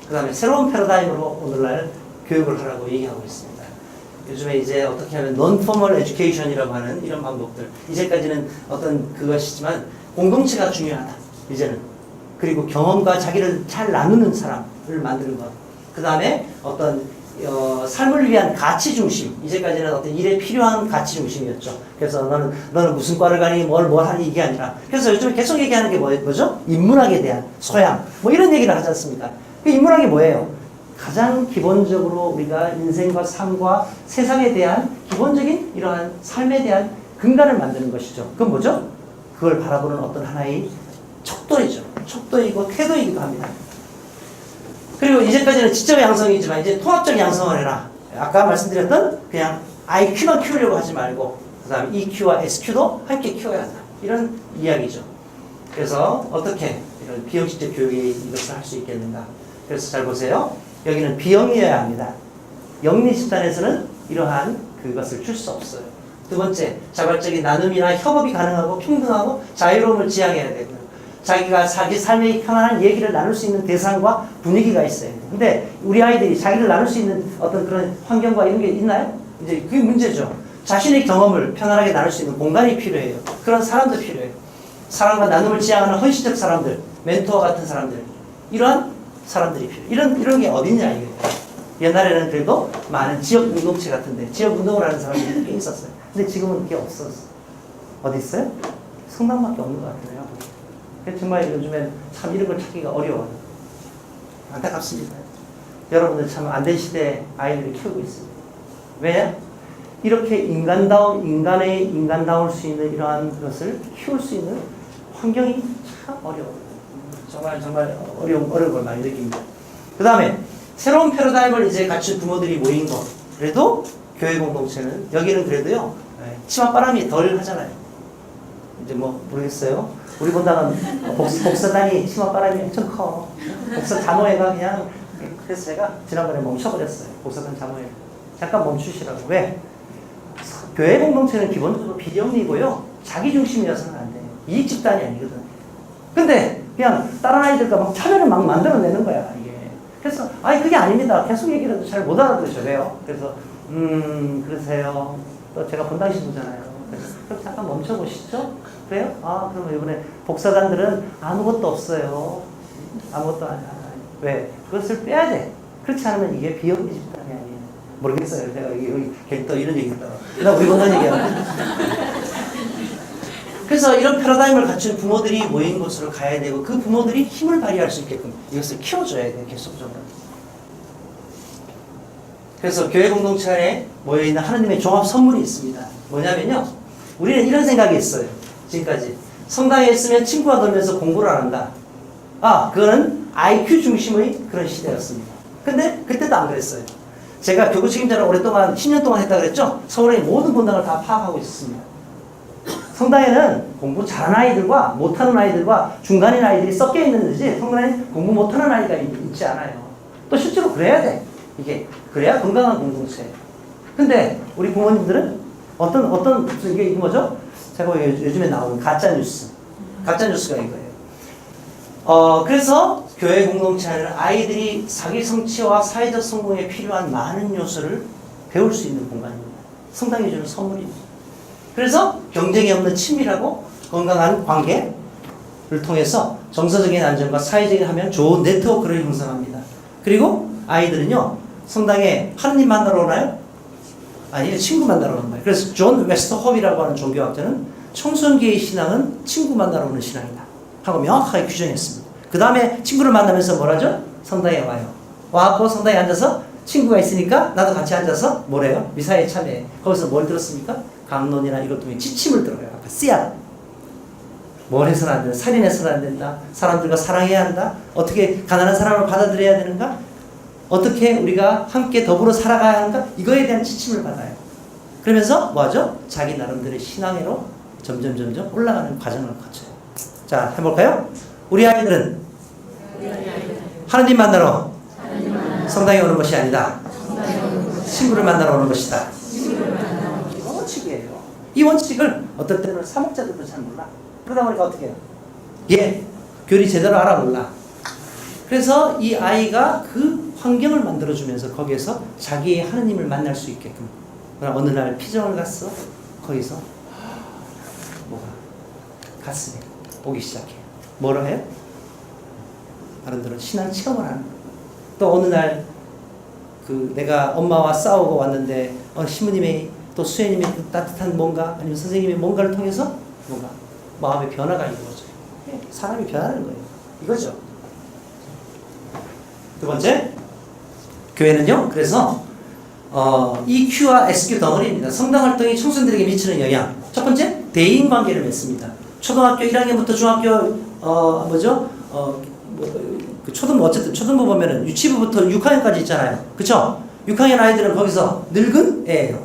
그 다음에 새로운 패러다임으로 오늘날 교육을 하라고 얘기하고 있습니다. 요즘에 이제 어떻게 하면 non-formal education이라고 하는 이런 방법들. 이제까지는 어떤 그것이지만 공동체가 중요하다. 이제는. 그리고 경험과 자기를 잘 나누는 사람을 만드는 것. 그 다음에 어떤 삶을 위한 가치 중심. 이제까지는 어떤 일에 필요한 가치 중심이었죠. 그래서 너는 무슨 과를 가니 뭘 하니 이게 아니라. 그래서 요즘에 계속 얘기하는 게 뭐죠? 인문학에 대한 소양. 뭐 이런 얘기를 하지 않습니까? 그 인문학이 뭐예요? 가장 기본적으로 우리가 인생과 삶과 세상에 대한 기본적인 이러한 삶에 대한 근간을 만드는 것이죠. 그건 뭐죠? 그걸 바라보는 어떤 하나의 척도이죠. 척도이고 태도이기도 합니다. 그리고 이제까지는 지적 양성이지만 이제 통합적 양성을 해라. 아까 말씀드렸던 그냥 IQ만 키우려고 하지 말고 그 다음에 EQ와 SQ도 함께 키워야 한다. 이런 이야기죠. 그래서 어떻게 이런 비형식적 교육에 이것을 할 수 있겠는가. 그래서 잘 보세요. 여기는 비영리여야 합니다. 영리 집단에서는 이러한 그것을 줄 수 없어요. 두 번째, 자발적인 나눔이나 협업이 가능하고 평등하고 자유로움을 지향해야 되고요. 자기가 자기 삶의 편안한 얘기를 나눌 수 있는 대상과 분위기가 있어야 돼요. 근데 우리 아이들이 자기를 나눌 수 있는 어떤 그런 환경과 이런 게 있나요? 이제 그게 문제죠. 자신의 경험을 편안하게 나눌 수 있는 공간이 필요해요. 그런 사람도 필요해요. 사랑과 나눔을 지향하는 헌신적 사람들, 멘토와 같은 사람들, 이러한 사람들이 필요해요. 이런 게 어딨냐 이거예요. 옛날에는 그래도 많은 지역 공동체 같은데 지역 운동을 하는 사람들이 꽤 있었어요. 근데 지금은 그게 없었어. 어디 있어요? 성당밖에 없는 것 같아요. 그래서 정말 요즘엔 참 이런 걸 찾기가 어려워요. 안타깝습니다. 여러분들 참 안 된 시대에 아이들을 키우고 있습니다. 왜? 이렇게 인간다울 수 있는 이러한 것을 키울 수 있는 환경이 참 어려워요. 정말 어려운 걸 많이 느낍니다. 그 다음에 새로운 패러다임을 이제 갖춘 부모들이 모인 것. 그래도 교회 공동체는 여기는 그래도요 치맛바람이 덜 하잖아요. 이제 뭐 모르겠어요. 우리 본당은 복사단이 치맛바람이 엄청 커. 복사 자모회가 그냥 그래서 제가 지난번에 멈춰버렸어요. 복사단 자모회 잠깐 멈추시라고. 왜? 교회 공동체는 기본적으로 비영리고요 자기 중심이어서는 안 돼요. 이익 집단이 아니거든. 근데 그냥 다른 아이들과 막 차별을 막 만들어내는 거야 이게. 그래서 그게 아닙니다. 계속 얘기를 해도 잘 못 알아들으셔. 왜요? 그래서 그러세요. 또 제가 본당 신부잖아요. 그럼 잠깐 멈춰보시죠. 그래요? 그럼 이번에 복사단들은 아무것도 없어요. 아무것도 안. 왜? 그것을 빼야 돼. 그렇지 않으면 이게 비영리 집단이 아니에요. 모르겠어요. 제가 여기 또 이런 얘기 했다가 나 우리 본당 얘기하는. 그래서 이런 패러다임을 갖춘 부모들이 모인 곳으로 가야 되고 그 부모들이 힘을 발휘할 수 있게끔 이것을 키워줘야 돼요. 계속적으로. 그래서 교회 공동체 안에 모여있는 하나님의 종합 선물이 있습니다. 뭐냐면요. 우리는 이런 생각이 있어요. 지금까지. 성당에 있으면 친구가 놀면서 공부를 안 한다. 그거는 IQ 중심의 그런 시대였습니다. 근데 그때도 안 그랬어요. 제가 교구 책임자를 오랫동안 10년 동안 했다 그랬죠. 서울의 모든 본당을 다 파악하고 있었습니다. 성당에는 공부 잘하는 아이들과 못하는 아이들과 중간인 아이들이 섞여 있는 듯이 성당에는 공부 못하는 아이가 있지 않아요. 또 실제로 그래야 돼. 이게 그래야 건강한 공동체예요. 근데 우리 부모님들은 이게 뭐죠? 제가 요즘에 나오는 가짜 뉴스가 이거예요. 그래서 교회 공동체 안에는 아이들이 자기 성취와 사회적 성공에 필요한 많은 요소를 배울 수 있는 공간입니다. 성당이 주는 선물입니다. 그래서 경쟁이 없는 친밀하고 건강한 관계를 통해서 정서적인 안정과 사회적인 하면 좋은 네트워크를 형성합니다. 그리고 아이들은요 성당에 하느님 만나러 오나요? 아니요, 친구 만나러 오는 거예요. 그래서 존 웨스터홉이라고 하는 종교학자는 청소년기의 신앙은 친구 만나러 오는 신앙이다 하고 명확하게 규정했습니다. 그 다음에 친구를 만나면서 뭐라죠? 성당에 와요. 와서 성당에 앉아서 친구가 있으니까 나도 같이 앉아서 뭐래요? 미사에 참여해. 거기서 뭘 들었습니까? 강론이나 이것 등의 지침을 들어요. 아까 씨앗. 뭘 해서는 안 된다. 살인해서는 안 된다. 사람들과 사랑해야 한다. 어떻게 가난한 사람을 받아들여야 되는가? 어떻게 우리가 함께 더불어 살아가야 하는가? 이거에 대한 지침을 받아요. 그러면서 뭐하죠? 자기 나름대로의 신앙으로 점점 올라가는 과정을 거쳐요. 자, 해볼까요? 우리 아이들은 하느님 만나러 성당에 오는 것이 아니다. 친구를 만나러 오는 것이다. 이 원칙이에요. 이 원칙을 어떨 때는 사목자들도 잘 몰라. 그러다 보니까 어떻게 해요? 교리 제대로 알아 몰라. 그래서 이 아이가 그 환경을 만들어주면서 거기에서 자기의 하느님을 만날 수 있게끔. 그러나 어느 날 피정을 갔어. 거기서 뭐가 가슴에 오기 시작해요. 뭐라 해요? 다른 대로 신앙 체험을 하는 거예요. 또 어느 날 내가 엄마와 싸우고 왔는데 신부님의 또 수혜님의 그 따뜻한 뭔가 아니면 선생님의 뭔가를 통해서 뭔가 마음의 변화가 이루어져요. 사람이 변하는 거예요. 이거죠. 두 번째, 교회는요. 그래서 EQ와 SQ 덩어리입니다. 성당 활동이 청소년들에게 미치는 영향. 첫 번째, 대인 관계를 맺습니다. 초등학교 1학년부터 중학교 어쨌든 초등부 보면은 유치부부터 6학년까지 있잖아요. 그쵸? 6학년 아이들은 거기서 늙은 애예요.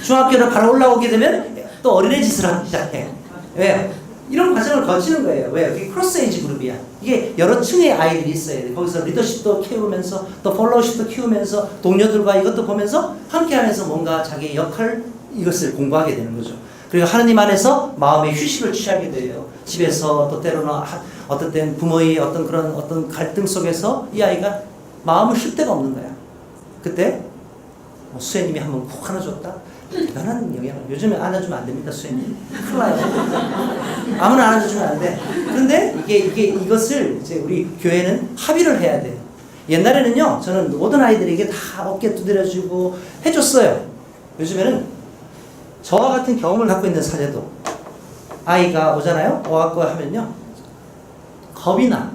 중학교를 바로 올라오게 되면 또 어린애 짓을 하기 시작해. 왜요? 이런 과정을 거치는 거예요. 왜요? 이게 크로스 에이지 그룹이야. 이게 여러 층의 아이들이 있어야 돼. 거기서 리더십도 키우면서 또 팔로우십도 키우면서 동료들과 이것도 보면서 함께 하면서 뭔가 자기의 역할 이것을 공부하게 되는 거죠. 그리고 하느님 안에서 마음의 휴식을 취하게 돼요. 집에서 또 때로는 어떤 때는 부모의 어떤 갈등 속에서 이 아이가 마음을 쉴 데가 없는 거야. 그때 뭐 수혜님이 한번 콕 하나 줬다. 대단한 영향을. 요즘에 안아주면 안 됩니다, 수혜님. 큰일 나요. 아무나 안아주면 안 돼. 그런데 이것을 이제 우리 교회는 합의를 해야 돼요. 옛날에는요, 저는 모든 아이들에게 다 어깨 두드려주고 해줬어요. 요즘에는 저와 같은 경험을 갖고 있는 사례도 아이가 오잖아요. 와갖고 하면요, 겁이 나.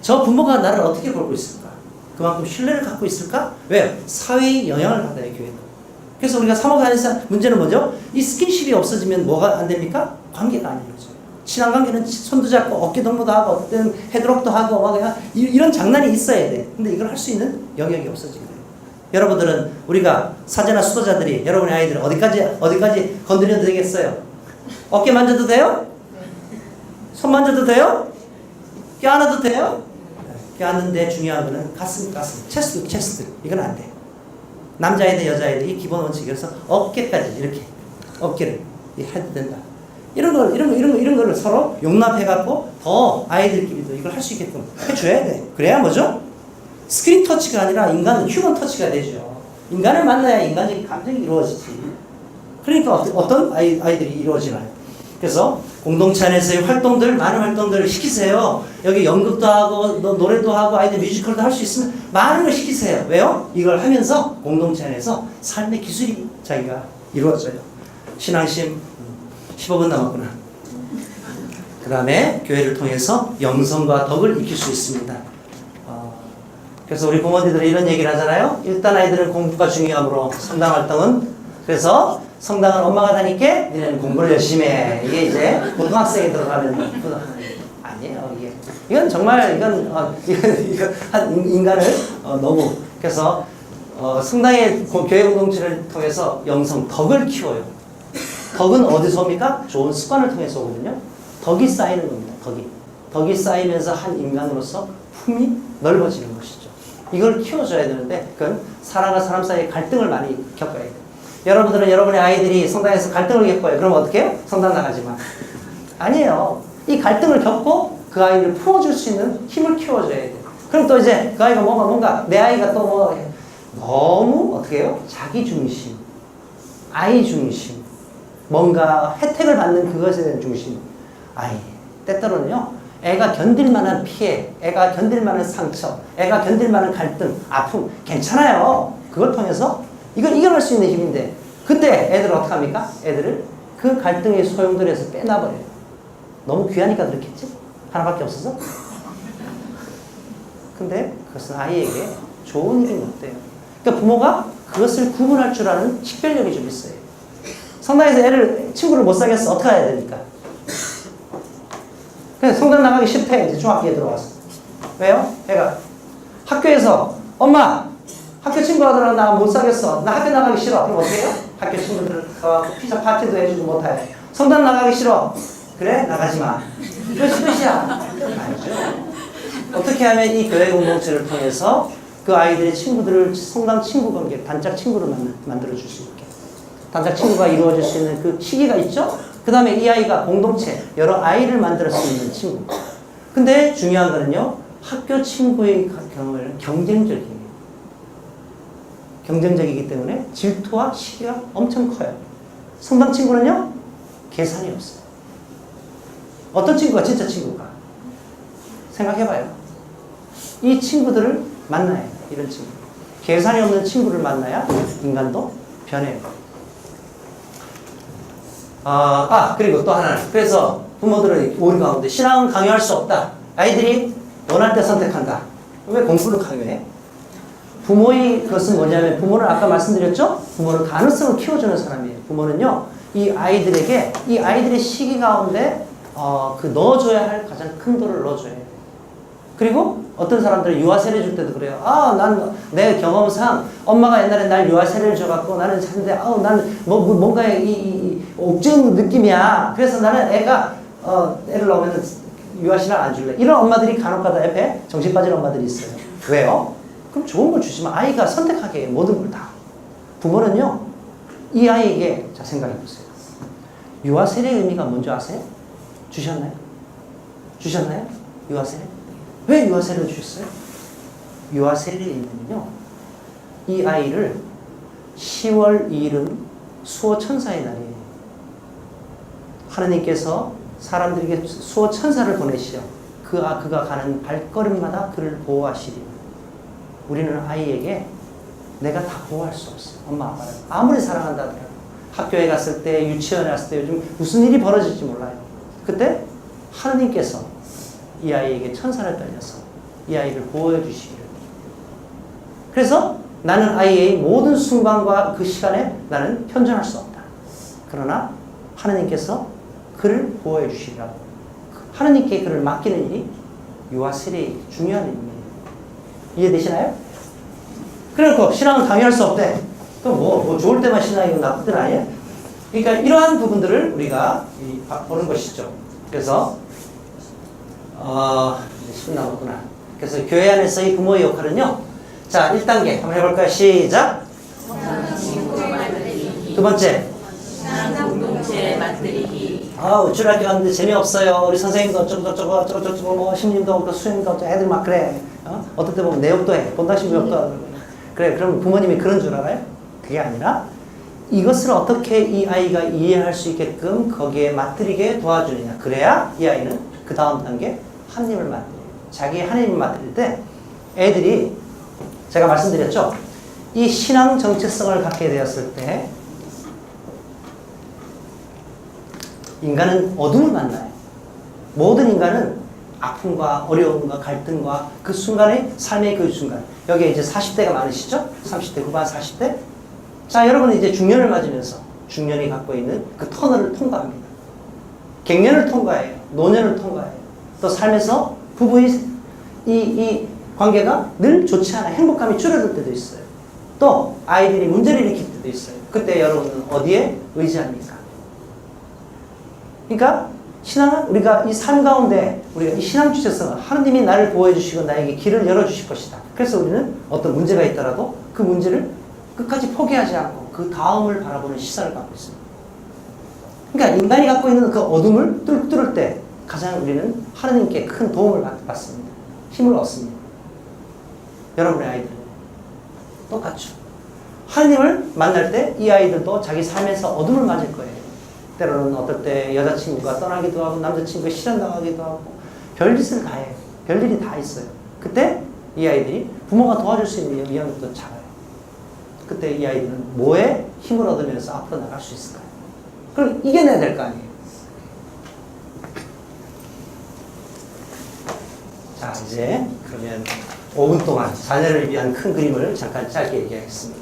저 부모가 나를 어떻게 볼고 있을까? 그만큼 신뢰를 갖고 있을까? 왜요? 사회의 영향을 받아요, 교회는. 그래서 우리가 사모가에서 문제는 뭐죠? 이 스킨십이 없어지면 뭐가 안 됩니까? 관계가 안 이루어져요. 친한 관계는 손도 잡고 어깨 동무도 하고 어떨 때는 헤드록도 하고 막 그냥 이런 장난이 있어야 돼. 근데 이걸 할 수 있는 영역이 없어지게 돼요. 여러분들은 우리가 사제나 수도자들이 여러분의 아이들을 어디까지 건드려도 되겠어요? 어깨 만져도 돼요? 손 만져도 돼요? 껴안아도 돼요? 껴안는데 중요한 거는 가슴, 체스트. 이건 안 돼. 남자애들, 여자애들 이 기본 원칙이라서 어깨까지 이렇게 어깨를 해도 된다. 이런 거를 서로 용납해갖고 더 아이들끼리도 이걸 할 수 있게끔 해줘야 돼. 그래야 뭐죠? 스크린 터치가 아니라 인간은 휴먼 터치가 되죠. 인간을 만나야 인간적인 감정이 이루어지지. 그러니까 어떤 아이들이 이루어지나요? 그래서 공동체 안에서의 활동들, 많은 활동들을 시키세요. 여기 연극도 하고 노래도 하고 아이들 뮤지컬도 할 수 있으면 많은 걸 시키세요. 왜요? 이걸 하면서 공동체 안에서 삶의 기술이 자기가 이루어져요. 신앙심 15분 남았구나. 그 다음에 교회를 통해서 영성과 덕을 익힐 수 있습니다. 그래서 우리 부모님들이 이런 얘기를 하잖아요. 일단 아이들은 공부가 중요하므로 성당 활동은, 그래서 성당은 엄마가 다니까 니네는 공부를 열심히 해. 이게 이제 고등학생이 들어가면 아니에요. 이건 정말 이건 한 인간을 너무, 그래서 성당의 교회 공동체를 통해서 영성 덕을 키워요. 덕은 어디서 옵니까? 좋은 습관을 통해서 오거든요. 덕이 쌓이는 겁니다. 덕이 쌓이면서 한 인간으로서 품이 넓어지는 것이죠. 이걸 키워줘야 되는데 그건 사람과 사람 사이의 갈등을 많이 겪어야 돼요. 여러분들은 여러분의 아이들이 성당에서 갈등을 겪어요. 그럼 어떻게 해요? 성당 나가지 마. 아니에요. 이 갈등을 겪고 그 아이를 풀어줄 수 있는 힘을 키워줘야 돼요. 그럼 또 이제 그 아이가 뭔가 내 아이가 또 뭐 너무 어떻게 해요? 자기 중심, 아이 중심, 뭔가 혜택을 받는 그것에 대한 중심. 때때로는요, 애가 견딜 만한 피해, 애가 견딜 만한 상처, 애가 견딜 만한 갈등, 아픔, 괜찮아요. 그걸 통해서 이걸 이겨낼 수 있는 힘인데, 그때 애들은 어떻게 합니까? 애들을 그 갈등의 소용돌이에서 빼놔버려요. 너무 귀하니까 그렇겠지? 하나밖에 없어서? 근데 그것은 아이에게 좋은 일이 없대요. 그러니까 부모가 그것을 구분할 줄 아는 식별력이 좀 있어요. 성당에서 친구를 못 사귀었어. 어떻게 해야 됩니까? 그래서 성당 나가기 싫대. 이제 중학교에 들어와서. 왜요? 애가 학교에서 엄마, 학교 친구들하고 나 못 사귀었어. 나 학교 나가기 싫어. 그럼 어떻게 해요? 학교 친구들 피자 파티도 해주지 못해. 성당 나가기 싫어. 그래? 나가지 마. 이것이 끝이야. 아니죠. 어떻게 하면 이 교회 공동체를 통해서 그 아이들의 친구들을 성당 친구 관계, 단짝 친구를 만들어줄 수 있게. 단짝 친구가 이루어질 수 있는 그 시기가 있죠? 그 다음에 이 아이가 공동체, 여러 아이를 만들 수 있는 친구. 근데 중요한 거는요, 학교 친구의 경우에는 경쟁적이에요. 경쟁적이기 때문에 질투와 시기가 엄청 커요. 성당 친구는요, 계산이 없어요. 어떤 친구가 진짜 친구가? 생각해봐요. 이 친구들을 만나야 돼, 이런 친구. 계산이 없는 친구를 만나야 인간도 변해요. 그리고 또 하나. 그래서 부모들은 우리 가운데 신앙은 강요할 수 없다. 아이들이 원할 때 선택한다. 왜 공부를 강요해? 부모의 그것은 뭐냐면, 부모는 아까 말씀드렸죠? 부모는 가능성을 키워주는 사람이에요. 부모는요, 이 아이들의 시기 가운데 넣어줘야 할 가장 큰 돌을 넣어줘야 돼요. 그리고 어떤 사람들은 유아세례 줄 때도 그래요. 난 내 경험상 엄마가 옛날에 날 유아세례를 줘갖고 나는 잤는데, 나는 뭔가 이 옥죄는 느낌이야. 그래서 나는 애를 낳으면 유아신앙 안 줄래. 이런 엄마들이 간혹가다 옆에 정신 빠진 엄마들이 있어요. 왜요? 그럼 좋은 걸 주시면 아이가 선택하게 해요. 모든 걸 다. 부모는요, 이 아이에게, 자, 생각해보세요. 유아세례의 의미가 뭔지 아세요? 주셨나요? 유아세례? 왜 유아세례를 주셨어요? 유아세례의 의미는요, 이 아이를 10월 2일은 수호 천사의 날이에요. 하나님께서 사람들에게 수호 천사를 보내시어 그가 가는 발걸음마다 그를 보호하시리. 우리는 아이에게 내가 다 보호할 수 없어요. 엄마 아빠를 아무리 사랑한다 하더라도 학교에 갔을 때, 유치원에 갔을 때 요즘 무슨 일이 벌어질지 몰라요. 그때 하나님께서 이 아이에게 천사를 떨려서 이 아이를 보호해 주시기를. 그래서 나는 아이의 모든 순간과 그 시간에 나는 편존할 수 없다. 그러나 하나님께서 그를 보호해 주시리라고. 하나님께 그를 맡기는 일이 유아 세례의 중요한 일입니다. 이해되시나요? 그래놓고 신앙은 강요할 수 없대. 그럼 뭐 좋을 때만 신앙이고 나쁠 때는 아니에요? 그러니까 이러한 부분들을 우리가 보는 것이죠. 그래서 10분 남았구나. 그래서 교회 안에서의 부모의 역할은요. 자, 1단계 한번 해볼까요? 시작. 두 번째. 공동체 만들기. 우쭐할 갔는데 재미없어요. 우리 선생님도 어쩌고 뭐 신님도 없고 수행도 없고 애들 막 그래. 어떨 때 보면 내욕도 해. 본당신 욕도 하고. 그래, 그럼 부모님이 그런 줄 알아요? 그게 아니라 이것을 어떻게 이 아이가 이해할 수 있게끔 거기에 맞들이게 도와주느냐. 그래야 이 아이는 그 다음 단계 하나님을 맞들여요. 자기 하나님을 맞들일 때 애들이 제가 말씀드렸죠. 이 신앙 정체성을 갖게 되었을 때 인간은 어둠을 만나요. 모든 인간은 아픔과 어려움과 갈등과 그 순간의 삶의 그 순간. 여기에 이제 40대가 많으시죠? 30대 후반 40대. 자, 여러분은 이제 중년을 맞으면서 중년이 갖고 있는 그 터널을 통과합니다. 갱년을 통과해요. 노년을 통과해요. 또 삶에서 부부의 이 관계가 늘 좋지 않아요. 행복감이 줄어들 때도 있어요. 또 아이들이 문제를 일으킬 때도 있어요. 그때 여러분은 어디에 의지합니까? 그러니까 신앙은 우리가 이 삶 가운데 우리가 이 신앙 주체성은 하나님이 나를 보호해 주시고 나에게 길을 열어주실 것이다. 그래서 우리는 어떤 문제가 있더라도 그 문제를 끝까지 포기하지 않고 그 다음을 바라보는 시선을 갖고 있습니다. 그러니까 인간이 갖고 있는 그 어둠을 뚫을 때 가장 우리는 하나님께 큰 도움을 받습니다. 힘을 얻습니다. 여러분의 아이들은 똑같죠. 하나님을 만날 때 이 아이들도 자기 삶에서 어둠을 맞을 거예요. 때로는 어떨 때 여자친구가 떠나기도 하고 남자친구가 실현당하기도 하고 별짓을 다 해요. 별일이 다 있어요. 그때 이 아이들이 부모가 도와줄 수 있는 위험도 작아요. 그때 이 아이들은 뭐에 힘을 얻으면서 앞으로 나갈 수 있을까요? 그럼 이겨내야 될 거 아니에요. 자, 이제 그러면 5분 동안 자녀를 위한 큰 그림을 잠깐 짧게 얘기하겠습니다.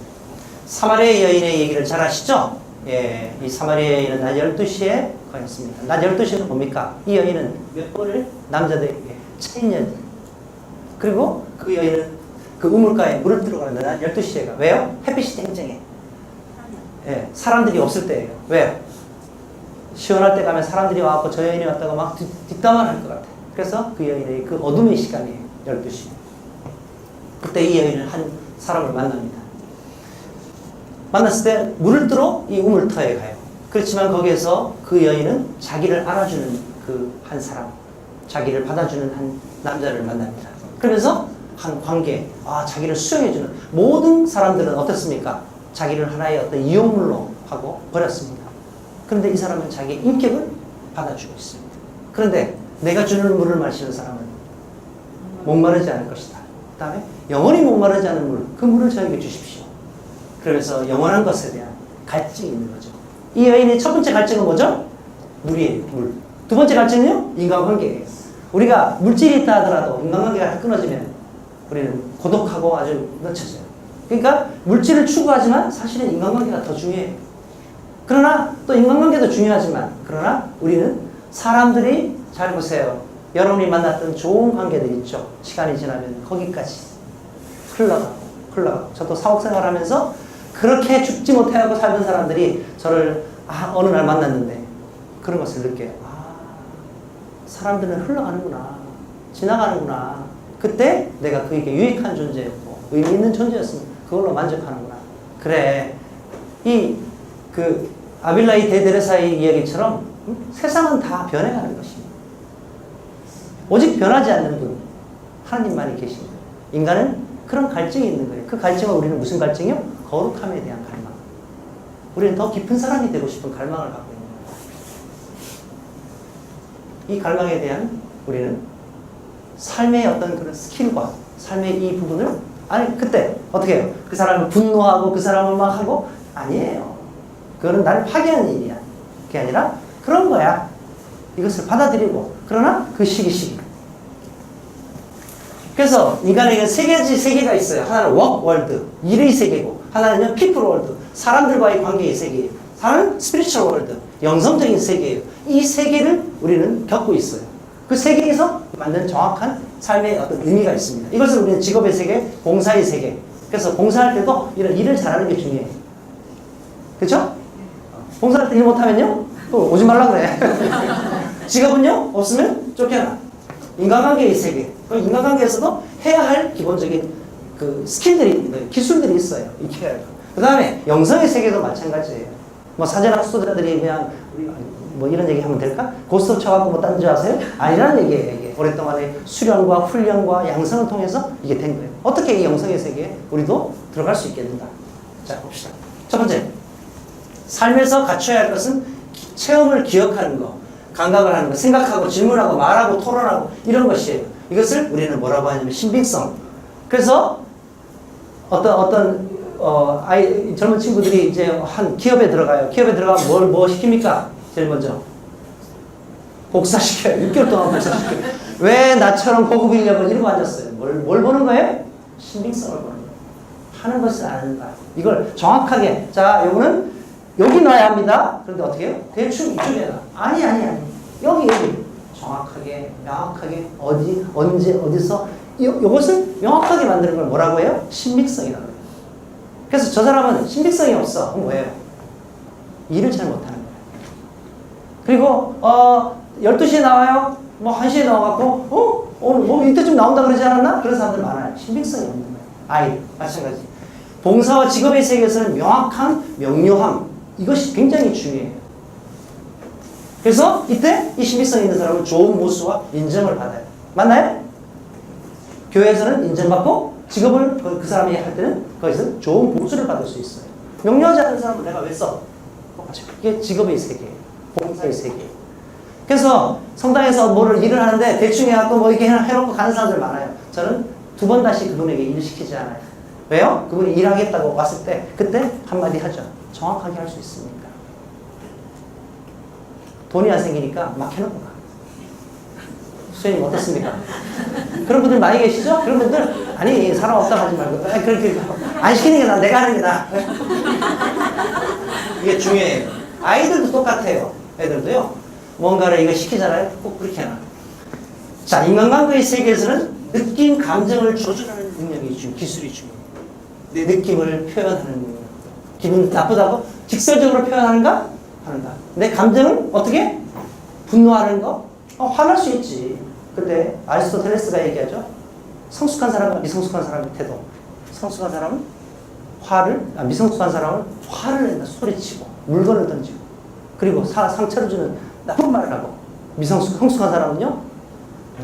사마리아 여인의 얘기를 잘 아시죠? 예, 이 사마리아 여인은 낮 12시에 거였습니다. 낮 12시는 뭡니까? 이 여인은 몇 번을 남자들에게 차인년. 그리고 그 여인은 그 우물가에 물을 들어가는데 낮 12시에 가. 왜요? 햇빛이 쨍쨍해. 예, 사람들이 없을 때예요. 왜요? 시원할 때 가면 사람들이 와서 저 여인이 왔다가 막 뒷담화를 할 것 같아. 그래서 그 여인의 그 어둠의 시간이에요. 12시. 그때 이 여인은 한 사람을 만납니다. 만났을 때 물을 뜨러 이 우물터에 가요. 그렇지만 거기에서 그 여인은 자기를 알아주는 그 한 사람, 자기를 받아주는 한 남자를 만납니다. 그러면서 한 관계, 자기를 수용해주는 모든 사람들은 어떻습니까? 자기를 하나의 어떤 이용물로 하고 버렸습니다. 그런데 이 사람은 자기 인격을 받아주고 있습니다. 그런데 내가 주는 물을 마시는 사람은 목마르지 않을 것이다. 그 다음에 영원히 목마르지 않은 물, 그 물을 저에게 주십시오. 그러면서 영원한 것에 대한 갈증이 있는 거죠. 이 여인의 첫 번째 갈증은 뭐죠? 물이에요, 물. 두 번째 갈증은요? 인간관계예요. 우리가 물질이 있다 하더라도 인간관계가 끊어지면 우리는 고독하고 아주 늦춰져요. 그러니까 물질을 추구하지만 사실은 인간관계가 더 중요해요. 그러나 또 인간관계도 중요하지만 그러나 우리는 사람들이 잘 보세요. 여러분이 만났던 좋은 관계들 있죠. 시간이 지나면 거기까지 흘러가고 저도 사옥생활 하면서 그렇게 죽지 못하고 살던 사람들이 저를 어느 날 만났는데 그런 것을 느껴요. 사람들은 흘러가는구나. 지나가는구나. 그때 내가 그에게 유익한 존재였고 의미 있는 존재였으면 그걸로 만족하는구나. 그래. 아빌라이 대데레사의 이야기처럼 세상은 다 변해가는 것입니다. 오직 변하지 않는 분 하나님만이 계십니다. 인간은 그런 갈증이 있는 거예요. 그 갈증은 우리는 무슨 갈증이요? 거룩함에 대한 갈망. 우리는 더 깊은 사람이 되고 싶은 갈망을 갖고 있는 거예요. 이 갈망에 대한 우리는 삶의 어떤 그런 스킬과 삶의 이 부분을 아니 그때 어떻게 해요? 그 사람을 분노하고 그 사람을 막 하고 아니에요. 그거는 나를 파괴하는 일이야. 그게 아니라 그런 거야. 이것을 받아들이고 그러나 그 시기 그래서 인간에게 세 개가 있어요. 하나는 work world, 일의 세계고 하나는 people world, 사람들과의 관계의 세계예요. 하나는 spiritual world, 영성적인 세계예요. 이 세 개를 우리는 겪고 있어요. 그 세계에서 만든 정확한 삶의 어떤 의미가 있습니다. 이것을 우리는 직업의 세계, 봉사의 세계. 그래서 봉사할 때도 이런 일을 잘하는 게 중요해요. 그렇죠? 봉사할 때 일 못하면요? 또 오지 말라 그래. 직업은요? 없으면 쫓겨나. 인간관계의 세계. 그 인간관계에서도 해야 할 기본적인 그 스킬들이, 기술들이 있어요. 익혀야 할 거. 그 다음에 영성의 세계도 마찬가지예요. 뭐 사전학수자들이 그냥 뭐 이런 얘기 하면 될까? 고스톱 쳐갖고 뭐 딴 줄 아세요? 아니라는 얘기예요. 이게 오랫동안의 수련과 훈련과 양성을 통해서 이게 된 거예요. 어떻게 이 영성의 세계에 우리도 들어갈 수 있겠는가? 자, 봅시다. 첫 번째. 삶에서 갖춰야 할 것은 체험을 기억하는 거, 감각을 하는 거, 생각하고 질문하고 말하고 토론하고 이런 것이에요. 이것을 우리는 뭐라고 하냐면 신빙성. 그래서 젊은 친구들이 이제 한 기업에 들어가요. 기업에 들어가면 뭐 시킵니까? 제일 먼저. 복사시켜요. 6개월 동안 복사시켜요. 왜 나처럼 고급 인력을 이러고 앉았어요? 뭘 보는 거예요? 신빙성을 보는 거예요. 하는 것을 아는가. 이걸 정확하게. 자, 요거는 여기 놔야 합니다. 그런데 어떻게 해요? 대충 이쪽에 놔. 아니. 여기. 정확하게, 명확하게, 언제, 어디서, 요것을 명확하게 만드는 걸 뭐라고 해요? 신빙성이라고 해요. 그래서 저 사람은 신빙성이 없어. 그럼 뭐예요? 일을 잘 못하는 거예요. 그리고, 12시에 나와요? 뭐 1시에 나와갖고, 오늘 뭐 이때쯤 나온다 그러지 않았나? 그런 사람들 많아요. 신빙성이 없는 거예요. 아이, 마찬가지. 봉사와 직업의 세계에서는 명확함, 명료함, 이것이 굉장히 중요해요. 그래서 이때 이 신빙성 있는 사람은 좋은 모수와 인정을 받아요. 맞나요? 교회에서는 인정받고 직업을 그 사람이 할 때는 거기서 좋은 보수를 받을 수 있어요. 명료하지 않은 사람은 내가 왜 써? 이게 직업의 세계예요. 봉사의 세계예요. 그래서 성당에서 일을 하는데 대충 해갖고 뭐 이렇게 해놓고 가는 사람들 많아요. 저는 2번 다시 그분에게 일을 시키지 않아요. 왜요? 그분이 일하겠다고 왔을 때 그때 한마디 하죠. 정확하게 할 수 있습니까? 돈이 안 생기니까 막 해놓고 가. 수현님 어떻습니까? 그런 분들 많이 계시죠? 그런 분들 아니 사람 없다고 하지 말고 그렇게 안 시키는 게 나, 내가 하는 게 나. 이게 중요해요. 아이들도 똑같아요. 애들도요. 뭔가를 이거 시키잖아요. 꼭 그렇게 해놔. 자, 인간관계의 세계에서는 느낌, 감정을 조절하는 능력이 기술이 중요해요. 내 느낌을 표현하는 능력. 기분 나쁘다고 직설적으로 표현하는가? 하는가. 내 감정을 어떻게? 분노하는 거? 화날 수 있지. 근데 아리스토텔레스가 얘기하죠. 성숙한 사람과 미성숙한 사람의 태도. 성숙한 사람은 미성숙한 사람은 화를 낸다. 소리치고 물건을 던지고 그리고 상처를 주는 나쁜 말을 하고 성숙한 사람은요.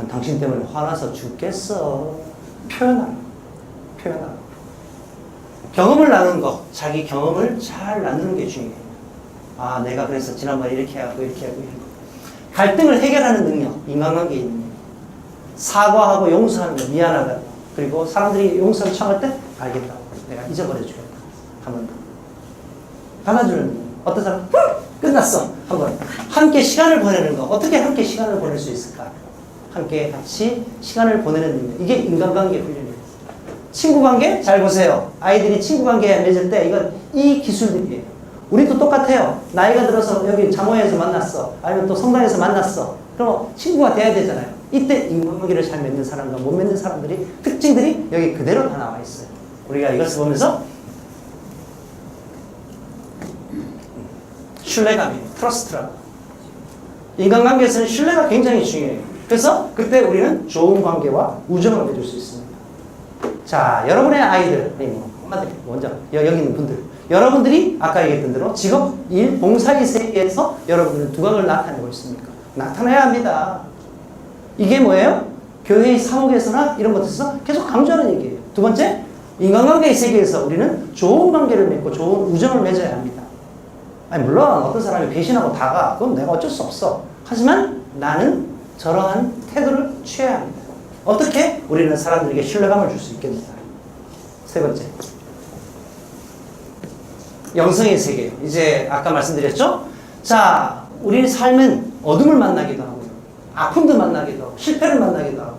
당신 때문에 화나서 죽겠어. 표현하는 거. 경험을 나누는 거. 자기 경험을 잘 나누는 게 중요해요. 아, 내가 그래서 지난번에 이렇게 하고. 갈등을 해결하는 능력. 인간관계의 능력. 사과하고 용서하는 거. 미안하다. 그리고 사람들이 용서를 청할 때 알겠다고. 내가 잊어버려 주겠다. 한 번 더. 받아주는 능력. 어떤 사람? 끝났어. 한 번. 함께 시간을 보내는 거. 어떻게 함께 시간을 보낼 수 있을까? 함께 같이 시간을 보내는 능력. 이게 인간관계 훈련이에요. 친구관계? 잘 보세요. 아이들이 친구관계 맺을 때 이 기술들이에요. 우리도 똑같아요. 나이가 들어서 여기 장호에서 만났어. 아니면 또 성당에서 만났어. 그럼 친구가 돼야 되잖아요. 이때 인간관계를 잘 맺는 사람과 못 맺는 사람들이 특징들이 여기 그대로 다 나와 있어요. 우리가 이것을 보면서 신뢰감이에요. 트러스트라고. 인간관계에서는 신뢰가 굉장히 중요해요. 그래서 그때 우리는 좋은 관계와 우정을 맺을 수 있습니다. 자, 여러분의 아이들, 엄마들, 먼저 여기 있는 분들, 여러분들이 아까 얘기했던 대로 직업, 일, 봉사의 세계에서 여러분들은 두각을 나타내고 있습니까? 나타내야 합니다. 이게 뭐예요? 교회의 사목에서나 이런 것에서 계속 강조하는 얘기예요. 두 번째, 인간관계의 세계에서 우리는 좋은 관계를 맺고 좋은 우정을 맺어야 합니다. 아니 물론 어떤 사람이 배신하고 다가 그건 내가 어쩔 수 없어. 하지만 나는 저러한 태도를 취해야 합니다. 어떻게? 우리는 사람들에게 신뢰감을 줄 수 있겠습니다. 세 번째, 영성의 세계. 이제 아까 말씀드렸죠? 자, 우리 삶은 어둠을 만나기도 하고요. 아픔도 만나기도 하고 실패를 만나기도 하고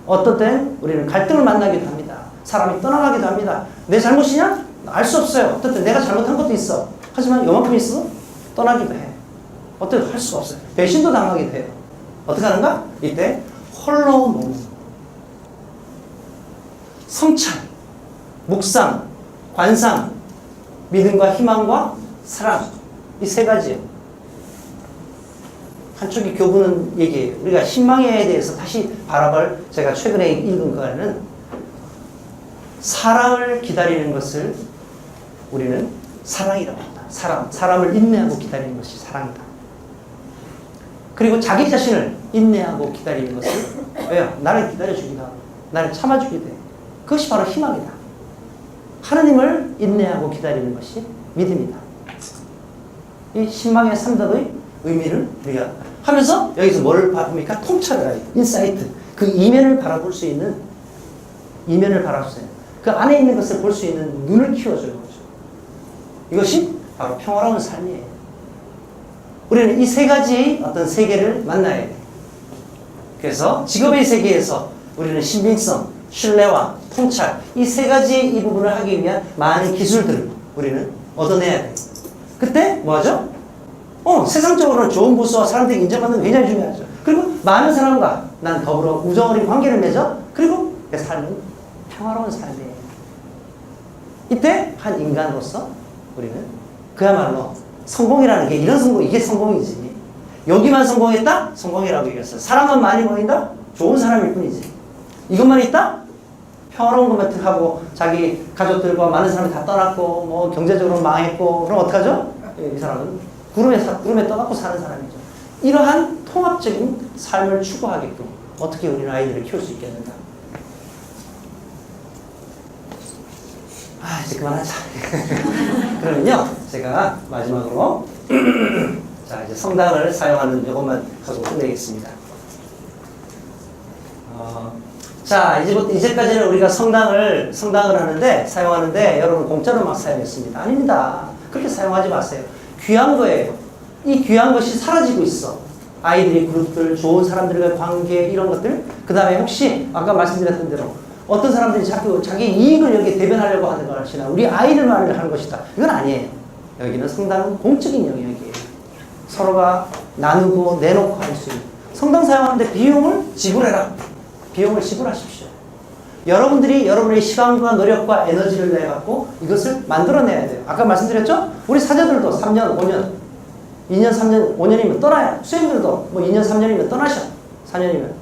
어떤 때는 우리는 갈등을 만나기도 합니다. 사람이 떠나가기도 합니다. 내 잘못이냐? 알 수 없어요. 어떤 때 내가 잘못한 것도 있어. 하지만 요만큼 있어? 떠나기도 해. 어떻게 할 수가 없어요. 배신도 당하기도 해요. 어떻게 하는가? 이때 홀로 먹는 성찰, 묵상, 관상, 믿음과 희망과 사랑. 이 세 가지요. 한쪽이 교부는 얘기해요. 우리가 신망에 대해서 다시 바라볼 제가 최근에 읽은 거는 사랑을 기다리는 것을 우리는 사랑이라고 합니다. 사람을 인내하고 기다리는 것이 사랑이다. 그리고 자기 자신을 인내하고 기다리는 것을 왜요? 나를 기다려주기도 하고 나를 참아주기도 해요. 그것이 바로 희망이다. 하느님을 인내하고 기다리는 것이 믿음이다. 이 신망의 3단의 의미를 우리가 하면서 여기서 뭘 바랍니까? 통찰을 해요. 인사이트. 그 이면을 바라볼 수 있는 이면을 바라볼 수 있는 그 안에 있는 것을 볼 수 있는 눈을 키워주는 거죠. 이것이 바로 평화로운 삶이에요. 우리는 이 세 가지의 어떤 세계를 만나야 돼요. 그래서 직업의 세계에서 우리는 신빙성, 신뢰와 통찰 이 세 가지 이 부분을 하기 위한 많은 기술들을 우리는 얻어내야 돼요. 그때 뭐하죠? 세상적으로는 좋은 보수와 사람들이 인정받는 게 굉장히 중요하죠. 그리고 많은 사람과 난 더불어 우정 어린 관계를 맺어. 그리고 내 삶은 평화로운 삶이에요. 이때 한 인간으로서 우리는 그야말로 성공이라는 게 이런 성공, 이게 성공이지. 여기만 성공했다? 성공이라고 얘기했어요. 사람만 많이 모인다? 좋은 사람일 뿐이지. 이것만 있다? 평화로운 것만 하고 자기 가족들과 많은 사람이 다 떠났고 뭐 경제적으로 망했고 그럼 어떡하죠? 이 사람은 구름에 떠갖고 사는 사람이죠. 이러한 통합적인 삶을 추구하게끔 어떻게 우리는 아이들을 키울 수 있겠는가? 이제 그만하자. 그러면요, 제가 마지막으로 자 이제 성당을 사용하는 이것만 하고 끝내겠습니다. 자 이제까지는 우리가 성당을 하는데 사용하는데 여러분 공짜로 막 사용했습니다. 아닙니다. 그렇게 사용하지 마세요. 귀한 거예요. 이 귀한 것이 사라지고 있어. 아이들이 그룹들, 좋은 사람들과의 관계 이런 것들. 그 다음에 혹시 아까 말씀드렸던 대로 어떤 사람들이 자꾸 자기 이익을 여기에 대변하려고 하는 것이나 우리 아이들만을 하는 것이다. 이건 아니에요. 여기는 성당은 공적인 영역이에요. 서로가 나누고 내놓고 할 수 있는. 성당 사용하는데 비용을 지불해라. 비용을 지불하십시오. 여러분들이 여러분의 시간과 노력과 에너지를 내갖고 이것을 만들어내야 돼요. 아까 말씀드렸죠? 우리 사제들도 3년, 5년, 2년, 3년, 5년이면 떠나요. 수행들도 뭐 2년, 3년이면 떠나셔. 4년이면.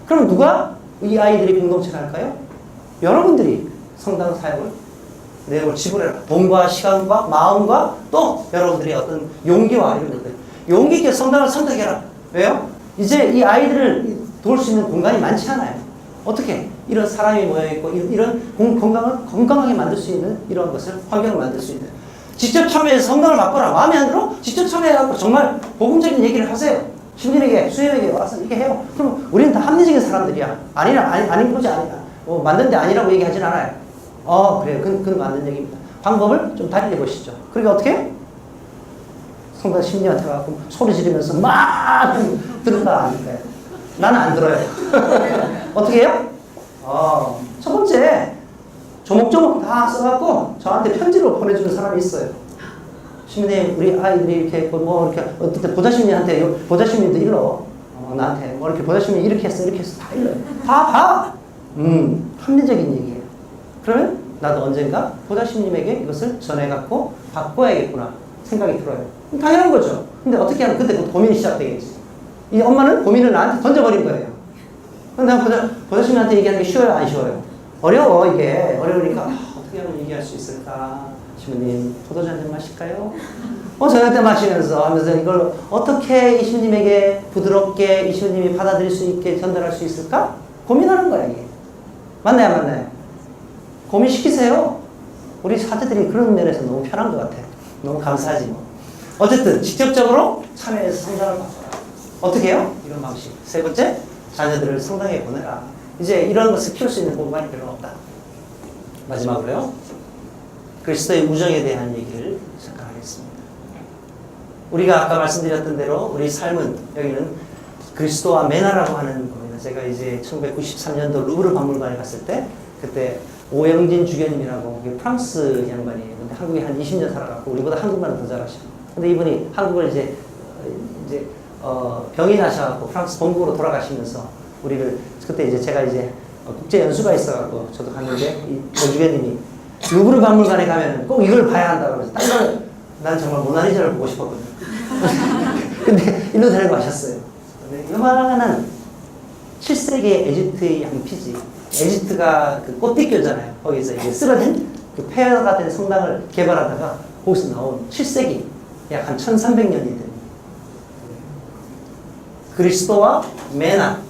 그럼 누가 이 아이들이 공동체를 할까요? 여러분들이 성당 사역을 내용을 지불해라. 돈과 시간과 마음과 또 여러분들이 어떤 용기와 이런 것들. 용기 있게 성당을 선택해라. 왜요? 이제 이 아이들을 도울 수 있는 공간이 많지 않아요. 어떻게? 이런 사람이 모여있고 이런 건강하게 만들 수 있는 이런 것을 환경을 만들 수 있는 직접 참여해서 성당을 바꿔라. 마음에 안 들어? 직접 참여해갖고 정말 복음적인 얘기를 하세요. 신부님에게 수혜에게 와서 이렇게 해요. 그럼 우리는 다 합리적인 사람들이야. 아닌 거지 아니야. 만든 데 아니라고 얘기하진 않아요. 그래요. 그건 맞는 얘기입니다. 방법을 좀 달리 해보시죠. 그러니까 어떻게? 성당 신부님한테 가고 소리 지르면서 막 들은가 아닐까요? 나는 안 들어요. 어떻게 해요? 첫 번째, 조목조목 다 써갖고 저한테 편지로 보내주는 사람이 있어요. 신부님, 우리 아이들이 이렇게 했고, 뭐, 이렇게, 어떻게 보좌신님한테, 보좌신님도 일러. 나한테, 뭐, 이렇게 보좌신님이 이렇게 했어, 다 일러요. 다 봐! 합리적인 얘기예요. 그러면 나도 언젠가 보좌신님에게 이것을 전해갖고 바꿔야겠구나 생각이 들어요. 당연한 거죠. 근데 어떻게 하면 그때 고민이 시작되겠지. 이 엄마는 고민을 나한테 던져버린 거예요. 근데 내가 보좌신님한테 얘기하는 게 쉬워요, 안 쉬워요? 어려워, 이게. 어려우니까, 어떻게 하면 얘기할 수 있을까? 신부님, 포도주 한 잔 마실까요? 저녁 때 마시면서 하면서 이걸 어떻게 이 신부님에게 부드럽게 이 신부님이 받아들일 수 있게 전달할 수 있을까? 고민하는 거야, 이게. 맞나요? 고민시키세요. 우리 사제들이 그런 면에서 너무 편한 것 같아. 너무 감사하지 뭐. 어쨌든 직접적으로 참여해서 성장을 바꿔라. 어떻게 해요? 이런 방식. 세 번째, 자녀들을 성당에 보내라. 이제 이런 것을 키울 수 있는 공간이 별로 없다. 마지막으로요. 그리스도의 우정에 대한 얘기를 잠깐하겠습니다. 우리가 아까 말씀드렸던 대로 우리 삶은 여기는 그리스도와 메나라고 하는 겁니다. 제가 이제 1993년도 루브르 박물관에 갔을 때 그때 오영진 주교님이라고 프랑스 양반이에요. 근데 한국에 한 20년 살아갖고 우리보다 한국말은 더 잘하셔. 근데 이분이 한국을 이제 병이 나셔갖고 프랑스 본국으로 돌아가시면서 우리를 그때 이제 제가 이제 국제 연수가 있어갖고 저도 갔는데 이 주교님이 루브르 박물관에 가면 꼭 이걸 봐야 한다고 그래서 딴 거는 난 정말 모나리자를 보고 싶었거든요. 근데 일로 데리고 가셨어요. 근데 요만한 7세기의 에집트의 양피지. 에집트가 그 꽃띠교잖아요. 거기서 이제 쓰러진 그 폐허가 된 성당을 개발하다가 거기서 나온 7세기 약 한 1300년이 됩니다. 그리스도와 메나,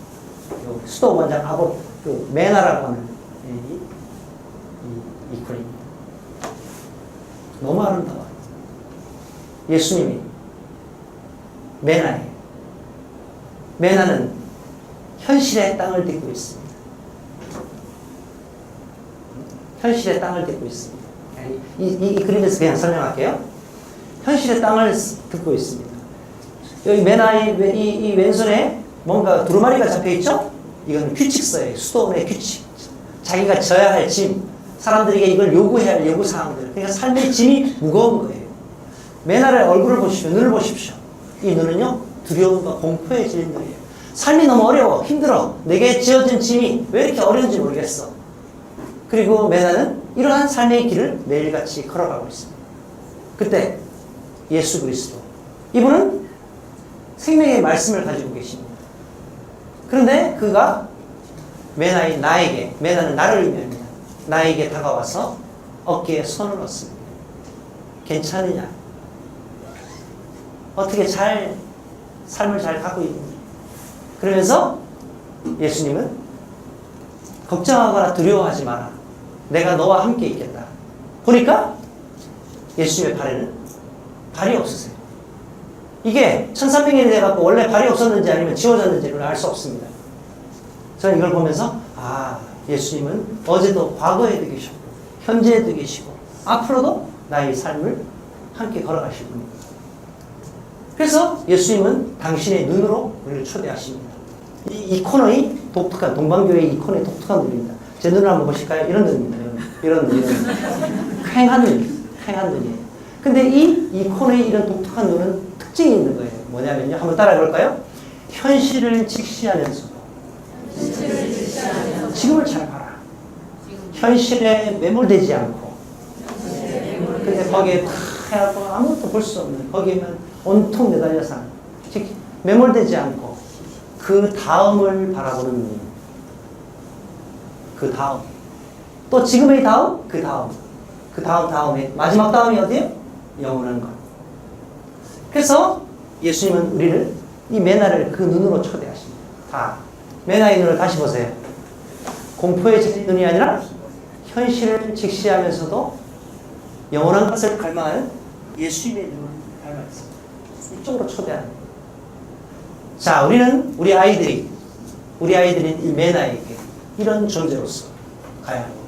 수도 원장 아봇, 그 메나라고 하는 이 이퀄입니다. 너무 아름다워요. 예수님이 메나예요. 메나는 현실의 땅을 딛고 있습니다. 현실의 땅을 딛고 있습니다. 이 그림에서 그냥 설명할게요. 현실의 땅을 딛고 있습니다. 여기 메나의 이 왼손에 뭔가 두루마리가 잡혀있죠? 이건 규칙서예요. 수도원의 규칙. 자기가 져야 할 짐. 사람들에게 이걸 요구해야 할 요구사항들. 그러니까 삶의 짐이 무거운 거예요. 메나의 얼굴을 보십시오. 눈을 보십시오. 이 눈은요, 두려움과 공포에 질린 눈이에요. 삶이 너무 어려워. 힘들어. 내게 지어진 짐이 왜 이렇게 어려운지 모르겠어. 그리고 메나는 이러한 삶의 길을 매일같이 걸어가고 있습니다. 그때 예수 그리스도. 이분은 생명의 말씀을 가지고 계십니다. 그런데 그가 메나의 나에게, 메나는 나를 의미합니다. 나에게 다가와서 어깨에 손을 얹습니다. 괜찮으냐? 어떻게 삶을 잘 가고 있느냐? 그러면서 예수님은 걱정하거나 두려워하지 마라. 내가 너와 함께 있겠다. 보니까 예수님의 발에는 발이 없으세요. 이게 1300년이 돼갖고 원래 발이 없었는지 아니면 지워졌는지를 알 수 없습니다. 저는 이걸 보면서 예수님은 어제도 과거에도 계시고 현재에도 계시고 앞으로도 나의 삶을 함께 걸어가실 분입니다. 그래서 예수님은 당신의 눈으로 우리를 초대하십니다. 이 코너의 독특한 동방교회의 이 코너의 독특한 눈입니다. 제 눈을 한번 보실까요? 이런 눈입니다. 이런 눈. 휑한 눈이에요. 근데 이 코너의 이런 독특한 눈은 특징이 있는 거예요. 뭐냐면요. 한번 따라해 볼까요? 현실을 직시하면서도 지금을 잘 봐라. 현실에 매몰되지 않고 근데 거기에 다 해갖고 아무것도 볼 수 없는 거기에만 온통 매달려 사는 즉 매몰되지 않고 그 다음을 바라보는 눈. 그 다음 또 지금의 다음 그 다음 그 다음에 마지막 다음이 어디예요? 영원한 것. 그래서 예수님은 우리를 이 메나를 그 눈으로 초대하십니다. 다 메나의 눈을 다시 보세요. 공포에 질린 눈이 아니라 현실을 직시하면서도 영원한 것을 갈망하는 예수님의 눈을 닮았습니다. 이쪽으로 초대하는 거예요. 자, 우리는 우리 아이들인 이 메나에게 이런 존재로서 가야 합니다.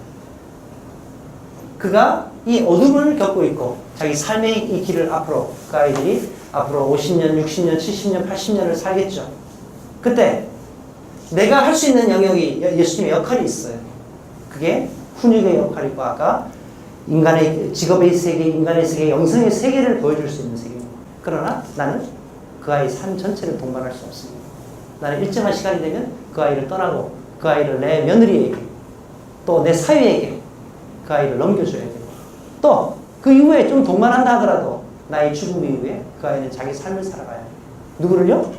그가 이 어둠을 겪고 있고 자기 삶의 이 길을 앞으로 그 아이들이 앞으로 50년, 60년, 70년, 80년을 살겠죠. 그때 내가 할 수 있는 영역이 예수님의 역할이 있어요. 그게 훈육의 역할이고 아까 인간의 직업의 세계, 인간의 세계, 영성의 세계를 보여줄 수 있는 세계입니다. 그러나 나는 그 아이 삶 전체를 동반할 수 없습니다. 나는 일정한 시간이 되면 그 아이를 떠나고 그 아이를 내 며느리에게 또 내 사위에게 그 아이를 넘겨줘야 되고 또 그 이후에 좀 동반한다 하더라도 나의 죽음 이후에 그 아이는 자기 삶을 살아가야 해요. 누구를요?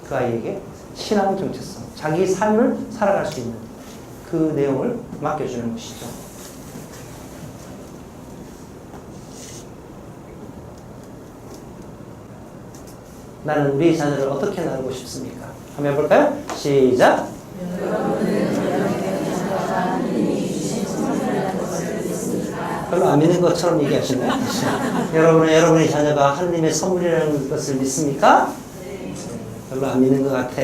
그 아이에게 신앙 정체성, 자기 삶을 살아갈 수 있는 그 내용을 맡겨주는 것이죠. 나는 우리 자녀를 어떻게 나누고 싶습니까? 한번 해볼까요? 시작! 여러분은 여러분의 자녀가 하나님이 주신 선물이라는 것을 믿습니까? 별로 안 믿는 것처럼 얘기하시네. 여러분의 자녀가 하느님의 선물이라는 것을 믿습니까? 별로 안 믿는 것 같아.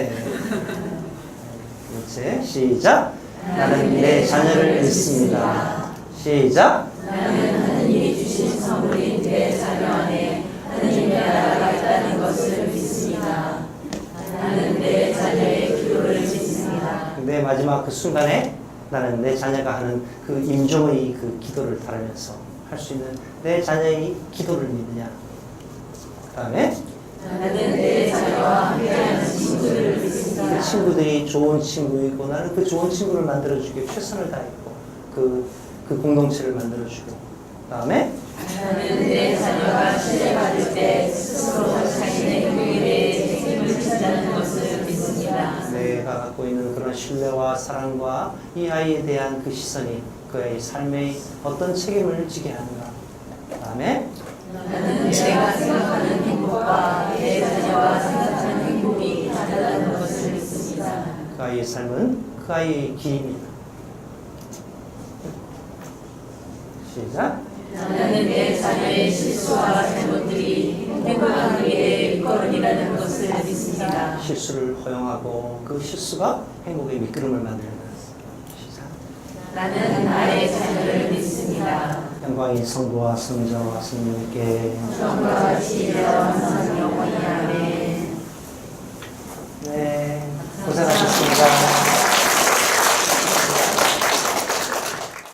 이제 시작. 나는 내 자녀를 믿습니다. 시작. 나는 하느님이 주신 선물인 내 자녀 안에 하느님의 나라가 있다는 것을 믿습니다. 나는 내 자녀의 기도를 믿습니다. 내 마지막 그 순간에 나는 내 자녀가 하는 그 임종의 그 기도를 따르면서 할 수 있는 내 자녀의 기도를 믿느냐. 그 다음에 나는 내 자녀와 함께하는 친구들을 믿습니다. 그 친구들이 좋은 친구이고 나는 그 좋은 친구를 만들어주기 최선을 다했고 그 공동체를 만들어주고 그 다음에 나는 내 자녀가 신뢰받을 때 스스로 자신의 교육에 대해 책임을 진다는 것을 믿습니다. 내가 갖고 있는 그런 신뢰와 사랑과 이 아이에 대한 그 시선이 그 아이의 삶에 어떤 책임을 지게 하는가. 그 다음에 나는 내가 생각하는 행복과 내 자녀가 생각하는 행복이 다르다는 것을 믿습니다. 그 아이의 삶은 그 아이의 길입니다. 시작. 나는 내 자녀의 실수와 잘못들이 행복한 길의 밑거름이라는 것을 믿습니다. 실수를 허용하고 그 실수가 행복의 밑거름을 만드는 것. 시작. 나는 나의 자녀를 믿습니다. 영광이 성부와 성자와 성령께 성과 같이 되어